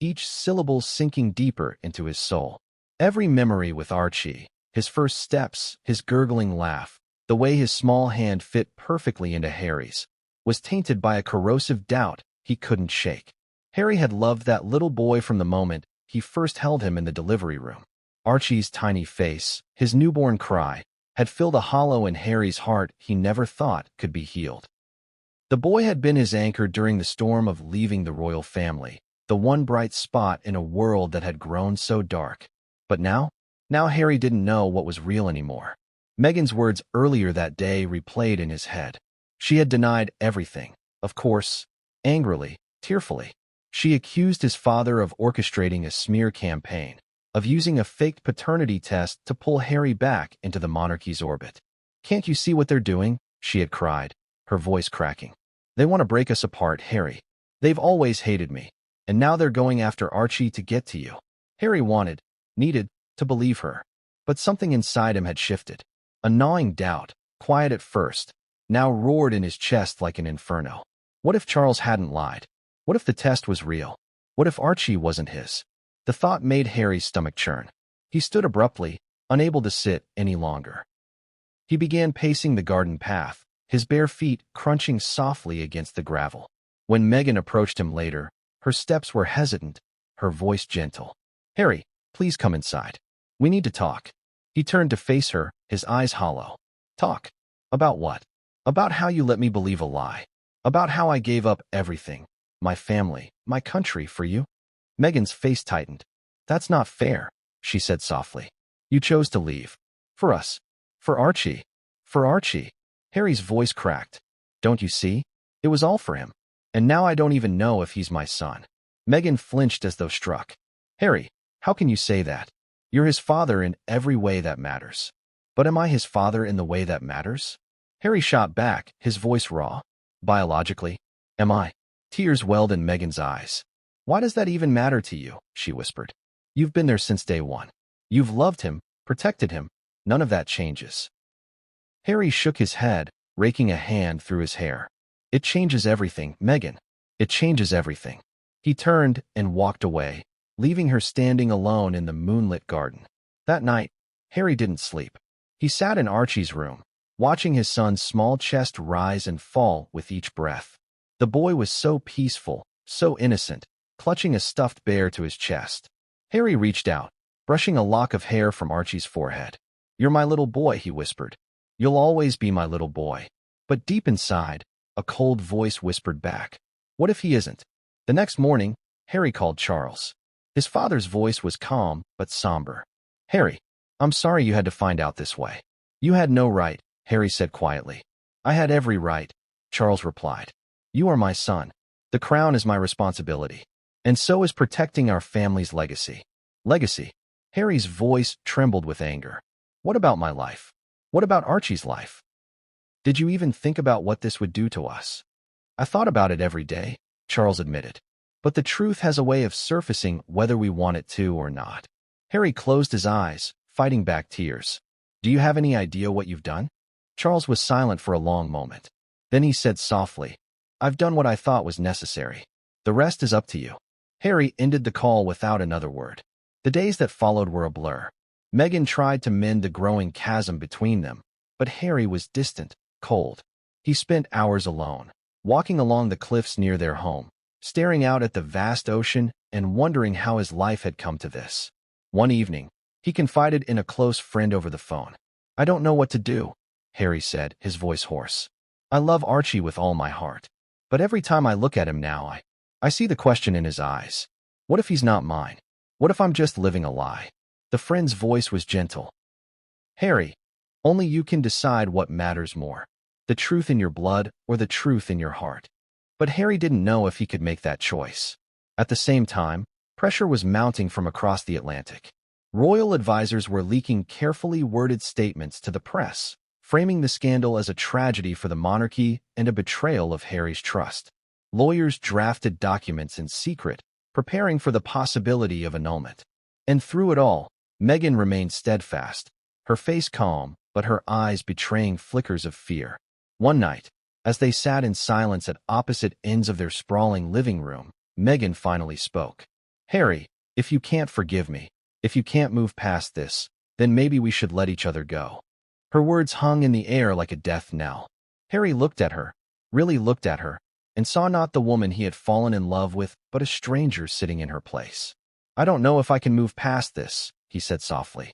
each syllable sinking deeper into his soul. Every memory with Archie, his first steps, his gurgling laugh, the way his small hand fit perfectly into Harry's, was tainted by a corrosive doubt he couldn't shake. Harry had loved that little boy from the moment he first held him in the delivery room. Archie's tiny face, his newborn cry, had filled a hollow in Harry's heart he never thought could be healed. The boy had been his anchor during the storm of leaving the royal family, the one bright spot in a world that had grown so dark. But now Harry didn't know what was real anymore. Meghan's words earlier that day replayed in his head. She had denied everything, of course, angrily, tearfully. She accused his father of orchestrating a smear campaign, of using a faked paternity test to pull Harry back into the monarchy's orbit. Can't you see what they're doing? She had cried, her voice cracking. They want to break us apart, Harry. They've always hated me, and now they're going after Archie to get to you. Harry needed to believe her, but something inside him had shifted. A gnawing doubt, quiet at first, now roared in his chest like an inferno. What if Charles hadn't lied? What if the test was real? What if Archie wasn't his? The thought made Harry's stomach churn. He stood abruptly, unable to sit any longer. He began pacing the garden path, his bare feet crunching softly against the gravel. When Meghan approached him later, her steps were hesitant, her voice gentle. "Harry, please come inside. We need to talk." He turned to face her, his eyes hollow. "Talk? About what?" "About how you let me believe a lie. About how I gave up everything, my family, my country, for you." Meghan's face tightened. "That's not fair," she said softly. "You chose to leave. For us. For Archie. For Archie." Harry's voice cracked. "Don't you see? It was all for him. And now I don't even know if he's my son." Meghan flinched as though struck. "Harry, how can you say that? You're his father in every way that matters. But am I his father in the way that matters?" Harry shot back, his voice raw. "Biologically, am I?" Tears welled in Meghan's eyes. "Why does that even matter to you?" she whispered. "You've been there since day one. You've loved him, protected him. None of that changes." Harry shook his head, raking a hand through his hair. "It changes everything, Meghan. It changes everything." He turned and walked away, leaving her standing alone in the moonlit garden. That night, Harry didn't sleep. He sat in Archie's room, watching his son's small chest rise and fall with each breath. The boy was so peaceful, so innocent, clutching a stuffed bear to his chest. Harry reached out, brushing a lock of hair from Archie's forehead. "You're my little boy," he whispered. "You'll always be my little boy." But deep inside, a cold voice whispered back, "What if he isn't?" The next morning, Harry called Charles. His father's voice was calm but somber. "Harry, I'm sorry you had to find out this way." "You had no right," Harry said quietly. "I had every right," Charles replied. "You are my son. The crown is my responsibility. And so is protecting our family's legacy." "Legacy?" Harry's voice trembled with anger. "What about my life? What about Archie's life? Did you even think about what this would do to us?" "I thought about it every day," Charles admitted. "But the truth has a way of surfacing whether we want it to or not." Harry closed his eyes, fighting back tears. "Do you have any idea what you've done?" Charles was silent for a long moment. Then he said softly, "I've done what I thought was necessary. The rest is up to you." Harry ended the call without another word. The days that followed were a blur. Meghan tried to mend the growing chasm between them, but Harry was distant, cold. He spent hours alone, walking along the cliffs near their home, staring out at the vast ocean and wondering how his life had come to this. One evening, he confided in a close friend over the phone. "I don't know what to do," Harry said, his voice hoarse. "I love Archie with all my heart. But every time I look at him now, I see the question in his eyes. What if he's not mine? What if I'm just living a lie?" The friend's voice was gentle. "Harry, only you can decide what matters more, the truth in your blood or the truth in your heart." But Harry didn't know if he could make that choice. At the same time, pressure was mounting from across the Atlantic. Royal advisors were leaking carefully worded statements to the press, framing the scandal as a tragedy for the monarchy and a betrayal of Harry's trust. Lawyers drafted documents in secret, preparing for the possibility of annulment. And through it all, Meghan remained steadfast, her face calm, but her eyes betraying flickers of fear. One night, as they sat in silence at opposite ends of their sprawling living room, Meghan finally spoke. "Harry, if you can't forgive me, if you can't move past this, then maybe we should let each other go." Her words hung in the air like a death knell. Harry looked at her, really looked at her, and saw not the woman he had fallen in love with, but a stranger sitting in her place. "I don't know if I can move past this," he said softly.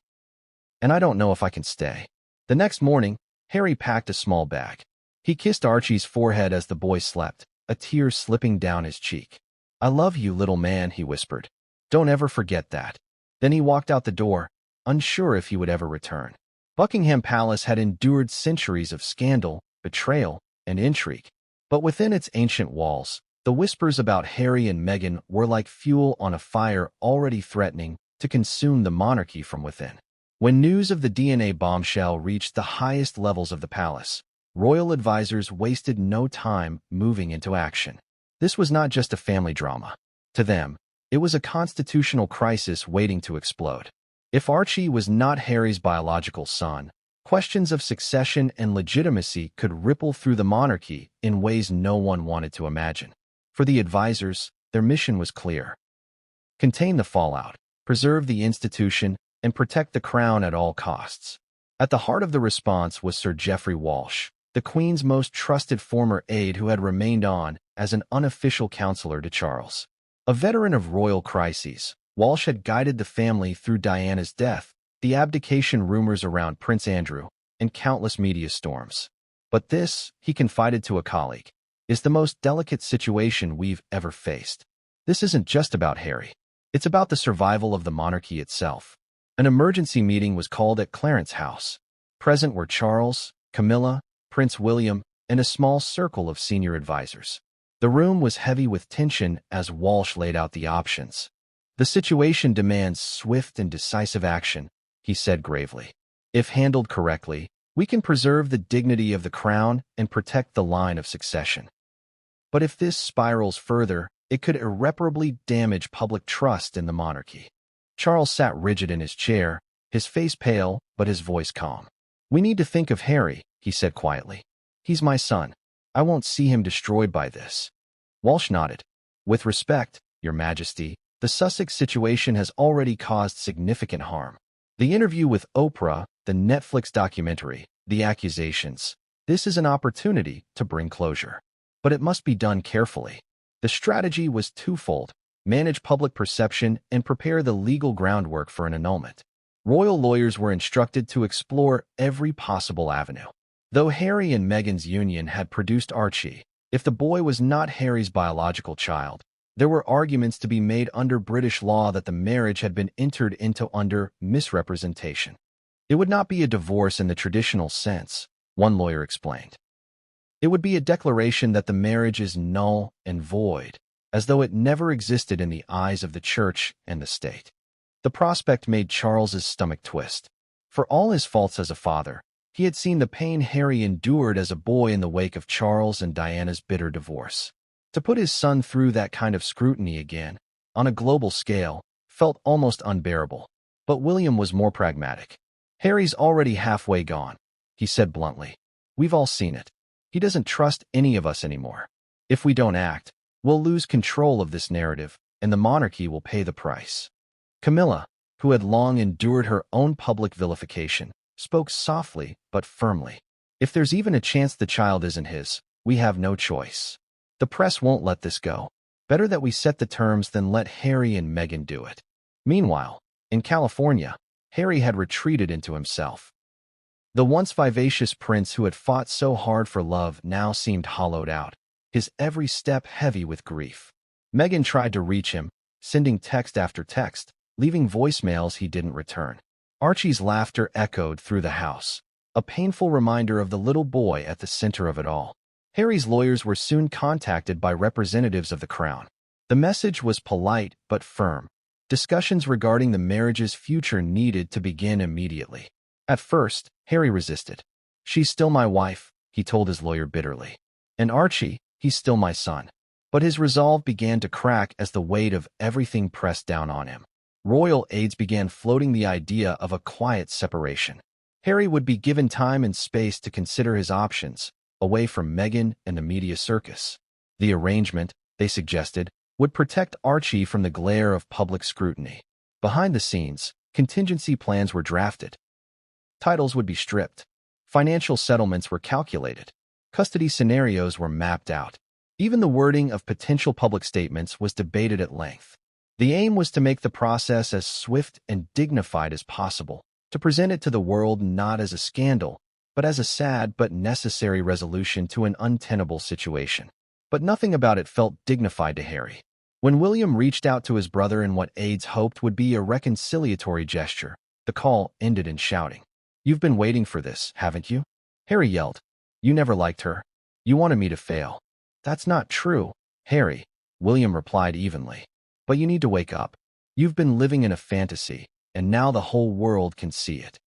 "And I don't know if I can stay." The next morning, Harry packed a small bag. He kissed Archie's forehead as the boy slept, a tear slipping down his cheek. "I love you, little man," he whispered. "Don't ever forget that." Then he walked out the door, unsure if he would ever return. Buckingham Palace had endured centuries of scandal, betrayal, and intrigue. But within its ancient walls, the whispers about Harry and Meghan were like fuel on a fire already threatening to consume the monarchy from within. When news of the DNA bombshell reached the highest levels of the palace, royal advisors wasted no time moving into action. This was not just a family drama. To them, it was a constitutional crisis waiting to explode. If Archie was not Harry's biological son, questions of succession and legitimacy could ripple through the monarchy in ways no one wanted to imagine. For the advisors, their mission was clear. Contain the fallout, preserve the institution, and protect the crown at all costs. At the heart of the response was Sir Geoffrey Walsh, the the Queen's most trusted former aide who had remained on as an unofficial counselor to Charles. A veteran of royal crises, Walsh had guided the family through Diana's death, the abdication rumors around Prince Andrew, and countless media storms. But this, he confided to a colleague, is the most delicate situation we've ever faced. This isn't just about Harry. It's about the survival of the monarchy itself. An emergency meeting was called at Clarence House. Present were Charles, Camilla, Prince William, and a small circle of senior advisors. The room was heavy with tension as Walsh laid out the options. The situation demands swift and decisive action, he said gravely. If handled correctly, we can preserve the dignity of the crown and protect the line of succession. But if this spirals further, it could irreparably damage public trust in the monarchy. Charles sat rigid in his chair, his face pale, but his voice calm. We need to think of Harry, he said quietly. He's my son. I won't see him destroyed by this. Walsh nodded. With respect, Your Majesty, the Sussex situation has already caused significant harm. The interview with Oprah, the Netflix documentary, the accusations. This is an opportunity to bring closure. But it must be done carefully. The strategy was twofold: manage public perception and prepare the legal groundwork for an annulment. Royal lawyers were instructed to explore every possible avenue. Though Harry and Meghan's union had produced Archie, if the boy was not Harry's biological child, there were arguments to be made under British law that the marriage had been entered into under misrepresentation. It would not be a divorce in the traditional sense, one lawyer explained. It would be a declaration that the marriage is null and void, as though it never existed in the eyes of the church and the state. The prospect made Charles's stomach twist. For all his faults as a father, he had seen the pain Harry endured as a boy in the wake of Charles and Diana's bitter divorce. To put his son through that kind of scrutiny again, on a global scale, felt almost unbearable. But William was more pragmatic. Harry's already halfway gone, he said bluntly. We've all seen it. He doesn't trust any of us anymore. If we don't act, we'll lose control of this narrative, and the monarchy will pay the price. Camilla, who had long endured her own public vilification, spoke softly but firmly. If there's even a chance the child isn't his, we have no choice. The press won't let this go. Better that we set the terms than let Harry and Meghan do it. Meanwhile, in California, Harry had retreated into himself. The once vivacious prince who had fought so hard for love now seemed hollowed out, his every step heavy with grief. Meghan tried to reach him, sending text after text, leaving voicemails he didn't return. Archie's laughter echoed through the house, a painful reminder of the little boy at the center of it all. Harry's lawyers were soon contacted by representatives of the crown. The message was polite but firm. Discussions regarding the marriage's future needed to begin immediately. At first, Harry resisted. She's still my wife, he told his lawyer bitterly. And Archie, he's still my son. But his resolve began to crack as the weight of everything pressed down on him. Royal aides began floating the idea of a quiet separation. Harry would be given time and space to consider his options, away from Meghan and the media circus. The arrangement, they suggested, would protect Archie from the glare of public scrutiny. Behind the scenes, contingency plans were drafted. Titles would be stripped. Financial settlements were calculated. Custody scenarios were mapped out. Even the wording of potential public statements was debated at length. The aim was to make the process as swift and dignified as possible, to present it to the world not as a scandal, but as a sad but necessary resolution to an untenable situation. But nothing about it felt dignified to Harry. When William reached out to his brother in what aides hoped would be a reconciliatory gesture, the call ended in shouting. You've been waiting for this, haven't you? Harry yelled. You never liked her. You wanted me to fail. That's not true, Harry, William replied evenly. But you need to wake up. You've been living in a fantasy, and now the whole world can see it.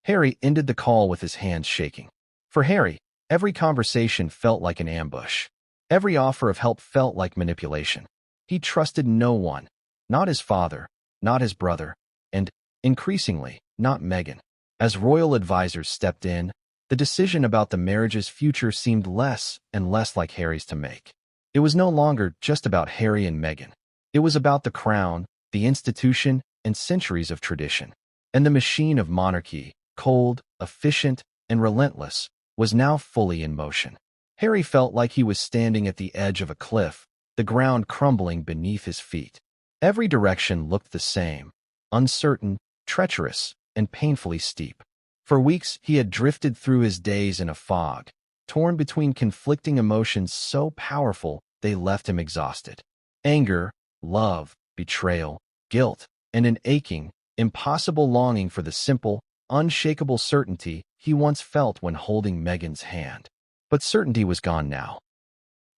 Harry ended the call with his hands shaking. For Harry, every conversation felt like an ambush. Every offer of help felt like manipulation. He trusted no one, not his father, not his brother, and, increasingly, not Meghan. As royal advisors stepped in, the decision about the marriage's future seemed less and less like Harry's to make. It was no longer just about Harry and Meghan. It was about the crown, the institution, and centuries of tradition. And the machine of monarchy, cold, efficient, and relentless, was now fully in motion. Harry felt like he was standing at the edge of a cliff, the ground crumbling beneath his feet. Every direction looked the same, uncertain, treacherous, and painfully steep. For weeks, he had drifted through his days in a fog, torn between conflicting emotions so powerful they left him exhausted. Anger, love, betrayal, guilt, and an aching, impossible longing for the simple, unshakable certainty he once felt when holding Meghan's hand. But certainty was gone now.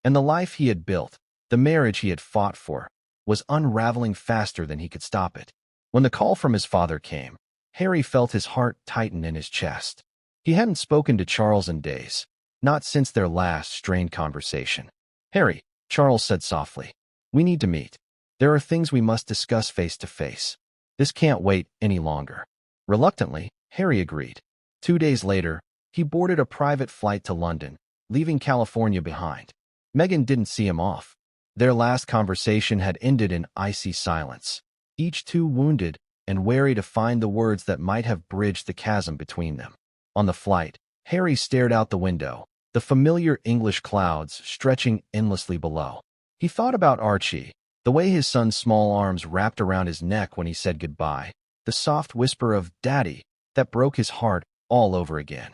And the life he had built, the marriage he had fought for, was unraveling faster than he could stop it. When the call from his father came, Harry felt his heart tighten in his chest. He hadn't spoken to Charles in days, not since their last strained conversation. "Harry," Charles said softly, "we need to meet. There are things we must discuss face to face. This can't wait any longer." Reluctantly, Harry agreed. 2 days later, he boarded a private flight to London, leaving California behind. Meghan didn't see him off. Their last conversation had ended in icy silence, each too wounded and wary to find the words that might have bridged the chasm between them. On the flight, Harry stared out the window, the familiar English clouds stretching endlessly below. He thought about Archie, the way his son's small arms wrapped around his neck when he said goodbye, the soft whisper of "Daddy" that broke his heart all over again.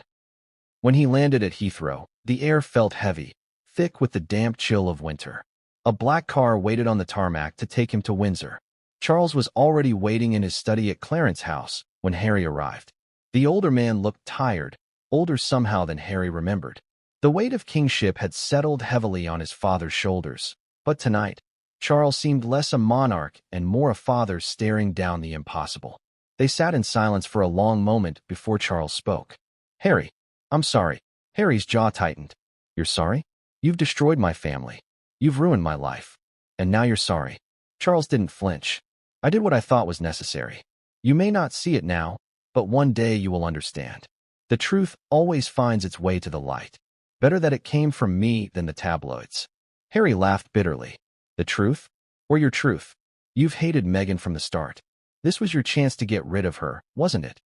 When he landed at Heathrow, the air felt heavy, thick with the damp chill of winter. A black car waited on the tarmac to take him to Windsor. Charles was already waiting in his study at Clarence House when Harry arrived. The older man looked tired, older somehow than Harry remembered. The weight of kingship had settled heavily on his father's shoulders, but tonight, Charles seemed less a monarch and more a father staring down the impossible. They sat in silence for a long moment before Charles spoke. "Harry, I'm sorry." Harry's jaw tightened. "You're sorry? You've destroyed my family. You've ruined my life. And now you're sorry." Charles didn't flinch. "I did what I thought was necessary. You may not see it now, but one day you will understand. The truth always finds its way to the light. Better that it came from me than the tabloids." Harry laughed bitterly. "The truth? Or your truth? You've hated Meghan from the start. This was your chance to get rid of her, wasn't it?"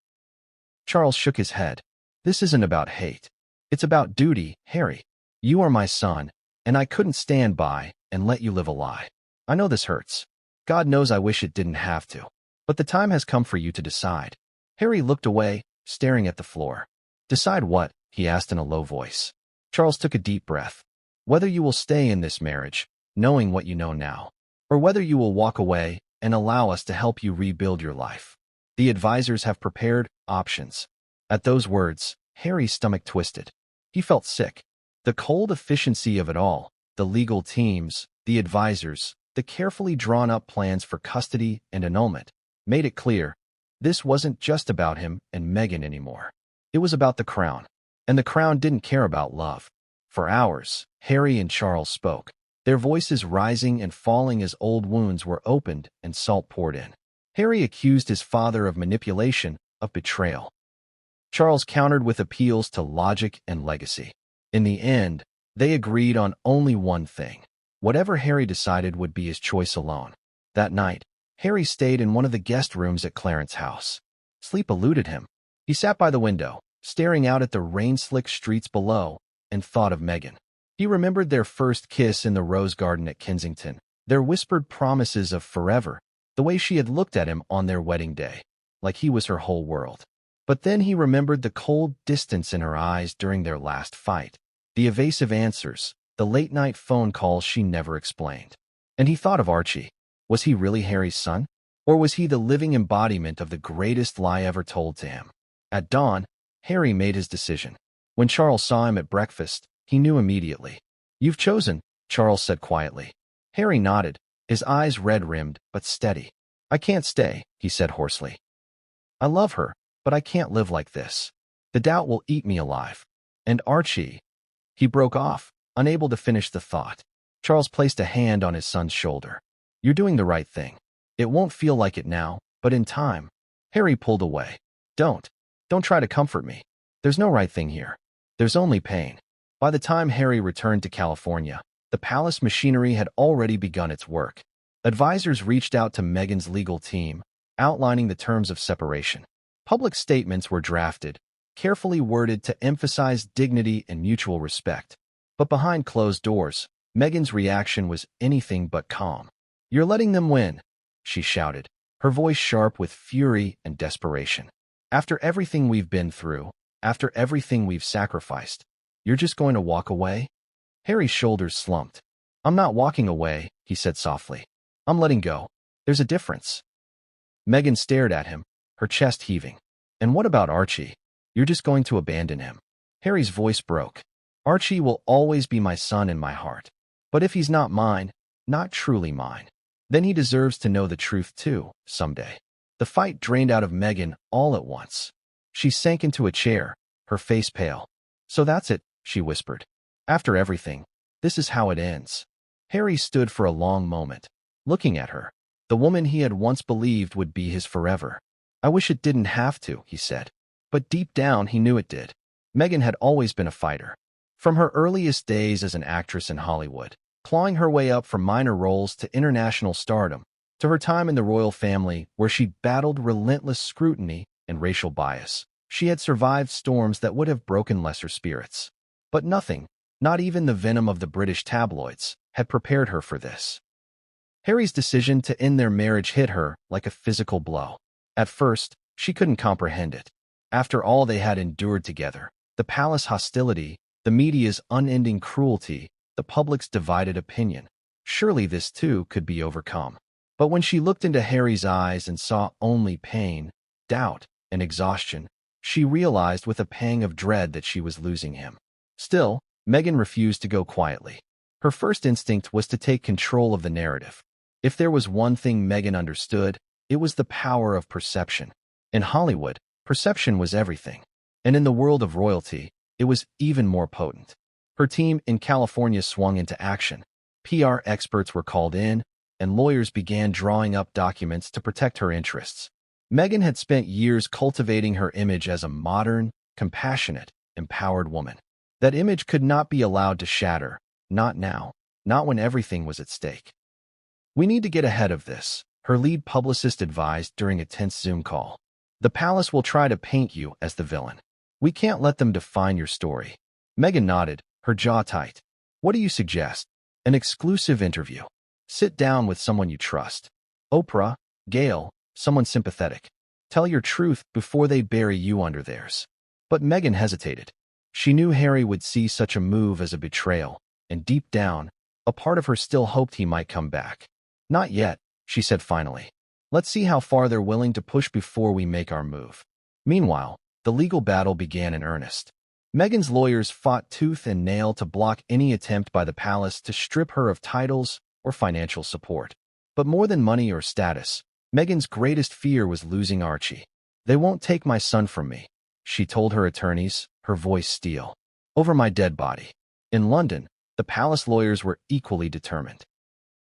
Charles shook his head. "This isn't about hate. It's about duty, Harry. You are my son, and I couldn't stand by and let you live a lie. I know this hurts. God knows I wish it didn't have to. But the time has come for you to decide." Harry looked away, staring at the floor. "Decide what?" he asked in a low voice. Charles took a deep breath. "Whether you will stay in this marriage, knowing what you know now, or whether you will walk away and allow us to help you rebuild your life. The advisors have prepared options." At those words, Harry's stomach twisted. He felt sick. The cold efficiency of it all, the legal teams, the advisors, the carefully drawn-up plans for custody and annulment, made it clear this wasn't just about him and Meghan anymore. It was about the crown. And the crown didn't care about love. For hours, Harry and Charles spoke, their voices rising and falling as old wounds were opened and salt poured in. Harry accused his father of manipulation, of betrayal. Charles countered with appeals to logic and legacy. In the end, they agreed on only one thing. Whatever Harry decided would be his choice alone. That night, Harry stayed in one of the guest rooms at Clarence House. Sleep eluded him. He sat by the window, staring out at the rain-slicked streets below, and thought of Meghan. He remembered their first kiss in the rose garden at Kensington, their whispered promises of forever, the way she had looked at him on their wedding day, like he was her whole world. But then he remembered the cold distance in her eyes during their last fight, the evasive answers, the late-night phone calls she never explained. And he thought of Archie. Was he really Harry's son? Or was he the living embodiment of the greatest lie ever told to him? At dawn, Harry made his decision. When Charles saw him at breakfast, he knew immediately. "You've chosen," Charles said quietly. Harry nodded, his eyes red-rimmed but steady. "I can't stay," he said hoarsely. "I love her, but I can't live like this. The doubt will eat me alive. And Archie..." He broke off, unable to finish the thought. Charles placed a hand on his son's shoulder. "You're doing the right thing. It won't feel like it now, but in time." Harry pulled away. Don't try to comfort me. There's no right thing here. There's only pain." By the time Harry returned to California, the palace machinery had already begun its work. Advisors reached out to Meghan's legal team, outlining the terms of separation. Public statements were drafted, carefully worded to emphasize dignity and mutual respect. But behind closed doors, Meghan's reaction was anything but calm. "You're letting them win," she shouted, her voice sharp with fury and desperation. "After everything we've been through, after everything we've sacrificed, you're just going to walk away?" Harry's shoulders slumped. "I'm not walking away," he said softly. "I'm letting go. There's a difference." Meghan stared at him, her chest heaving. "And what about Archie? You're just going to abandon him?" Harry's voice broke. "Archie will always be my son in my heart. But if he's not mine, not truly mine, then he deserves to know the truth too, someday." The fight drained out of Meghan all at once. She sank into a chair, her face pale. "So that's it," she whispered. "After everything, this is how it ends." Harry stood for a long moment, looking at her, the woman he had once believed would be his forever. "I wish it didn't have to," he said. But deep down, he knew it did. Meghan had always been a fighter. From her earliest days as an actress in Hollywood, clawing her way up from minor roles to international stardom, to her time in the royal family where she battled relentless scrutiny and racial bias, she had survived storms that would have broken lesser spirits. But nothing, not even the venom of the British tabloids, had prepared her for this. Harry's decision to end their marriage hit her like a physical blow. At first, she couldn't comprehend it. After all they had endured together, the palace hostility, the media's unending cruelty, the public's divided opinion, surely this too could be overcome. But when she looked into Harry's eyes and saw only pain, doubt, and exhaustion, she realized with a pang of dread that she was losing him. Still, Meghan refused to go quietly. Her first instinct was to take control of the narrative. If there was one thing Meghan understood, it was the power of perception. In Hollywood, perception was everything. And in the world of royalty, it was even more potent. Her team in California swung into action. PR experts were called in, and lawyers began drawing up documents to protect her interests. Meghan had spent years cultivating her image as a modern, compassionate, empowered woman. That image could not be allowed to shatter, not now, not when everything was at stake. "We need to get ahead of this," her lead publicist advised during a tense Zoom call. "The palace will try to paint you as the villain. We can't let them define your story." Meghan nodded, her jaw tight. "What do you suggest?" "An exclusive interview. Sit down with someone you trust. Oprah, Gayle, someone sympathetic. Tell your truth before they bury you under theirs." But Meghan hesitated. She knew Harry would see such a move as a betrayal, and deep down, a part of her still hoped he might come back. "Not yet," she said finally. "Let's see how far they're willing to push before we make our move." Meanwhile, the legal battle began in earnest. Meghan's lawyers fought tooth and nail to block any attempt by the palace to strip her of titles or financial support. But more than money or status, Meghan's greatest fear was losing Archie. "They won't take my son from me," she told her attorneys, her voice steel. "Over my dead body." In London, the palace lawyers were equally determined.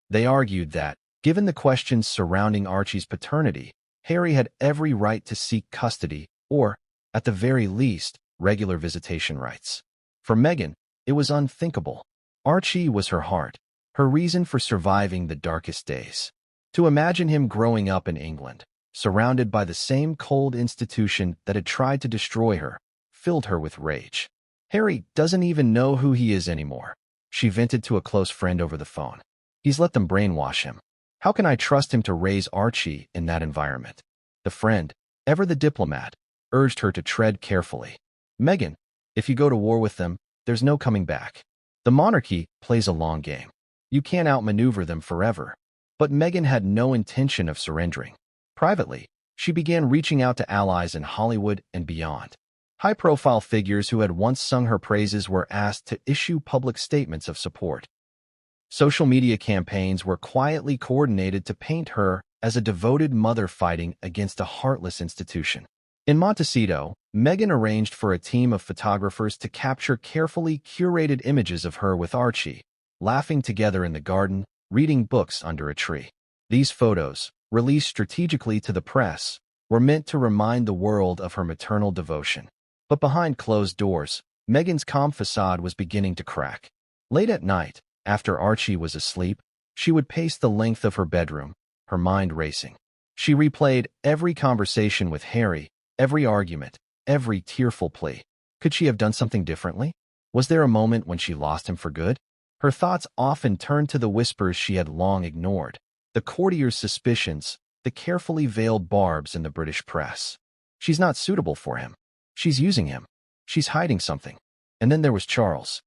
They argued that, given the questions surrounding Archie's paternity, Harry had every right to seek custody or, at the very least, regular visitation rights. For Meghan, it was unthinkable. Archie was her heart, her reason for surviving the darkest days. To imagine him growing up in England, surrounded by the same cold institution that had tried to destroy her, filled her with rage. "Harry doesn't even know who he is anymore," she vented to a close friend over the phone. "He's let them brainwash him. How can I trust him to raise Archie in that environment?" The friend, ever the diplomat, urged her to tread carefully. "Meghan, if you go to war with them, there's no coming back. The monarchy plays a long game. You can't outmaneuver them forever." But Meghan had no intention of surrendering. Privately, she began reaching out to allies in Hollywood and beyond. High-profile figures who had once sung her praises were asked to issue public statements of support. Social media campaigns were quietly coordinated to paint her as a devoted mother fighting against a heartless institution. In Montecito, Meghan arranged for a team of photographers to capture carefully curated images of her with Archie, laughing together in the garden, reading books under a tree. These photos, released strategically to the press, were meant to remind the world of her maternal devotion. But behind closed doors, Meghan's calm facade was beginning to crack. Late at night, after Archie was asleep, she would pace the length of her bedroom, her mind racing. She replayed every conversation with Harry, every argument, every tearful plea. Could she have done something differently? Was there a moment when she lost him for good? Her thoughts often turned to the whispers she had long ignored, the courtier's suspicions, the carefully veiled barbs in the British press. She's not suitable for him. She's using him. She's hiding something. And then there was Charles.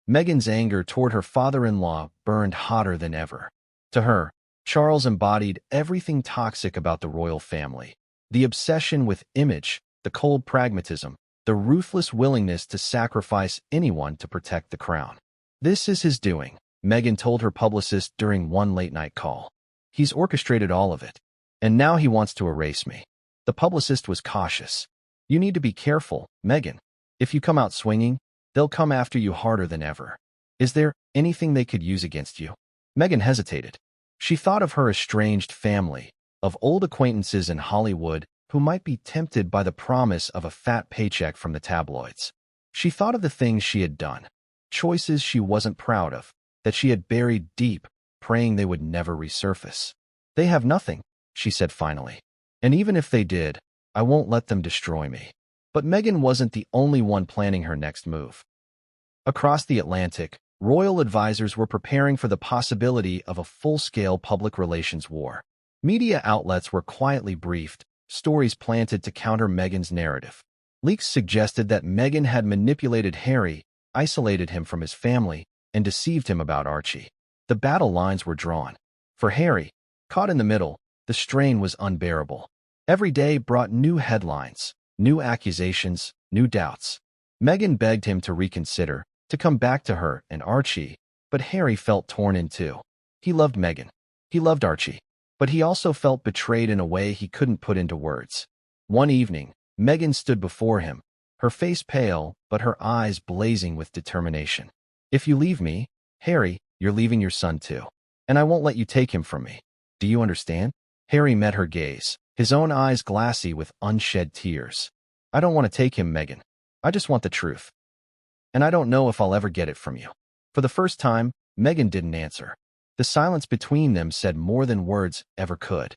Meghan's anger toward her father-in-law burned hotter than ever. To her, Charles embodied everything toxic about the royal family. The obsession with image, the cold pragmatism, the ruthless willingness to sacrifice anyone to protect the crown. This is his doing, Meghan told her publicist during one late-night call. He's orchestrated all of it. And now he wants to erase me. The publicist was cautious. You need to be careful, Meghan. If you come out swinging, they'll come after you harder than ever. Is there anything they could use against you? Meghan hesitated. She thought of her estranged family, of old acquaintances in Hollywood who might be tempted by the promise of a fat paycheck from the tabloids. She thought of the things she had done, choices she wasn't proud of, that she had buried deep, praying they would never resurface. They have nothing, she said finally. And even if they did, I won't let them destroy me. But Meghan wasn't the only one planning her next move. Across the Atlantic, royal advisors were preparing for the possibility of a full-scale public relations war. Media outlets were quietly briefed, stories planted to counter Meghan's narrative. Leaks suggested that Meghan had manipulated Harry, isolated him from his family, and deceived him about Archie. The battle lines were drawn. For Harry, caught in the middle, the strain was unbearable. Every day brought new headlines, new accusations, new doubts. Meghan begged him to reconsider, to come back to her and Archie, but Harry felt torn in two. He loved Meghan. He loved Archie. But he also felt betrayed in a way he couldn't put into words. One evening, Meghan stood before him, her face pale, but her eyes blazing with determination. If you leave me, Harry, you're leaving your son too. And I won't let you take him from me. Do you understand? Harry met her gaze, his own eyes glassy with unshed tears. I don't want to take him, Meghan. I just want the truth. And I don't know if I'll ever get it from you. For the first time, Meghan didn't answer. The silence between them said more than words ever could.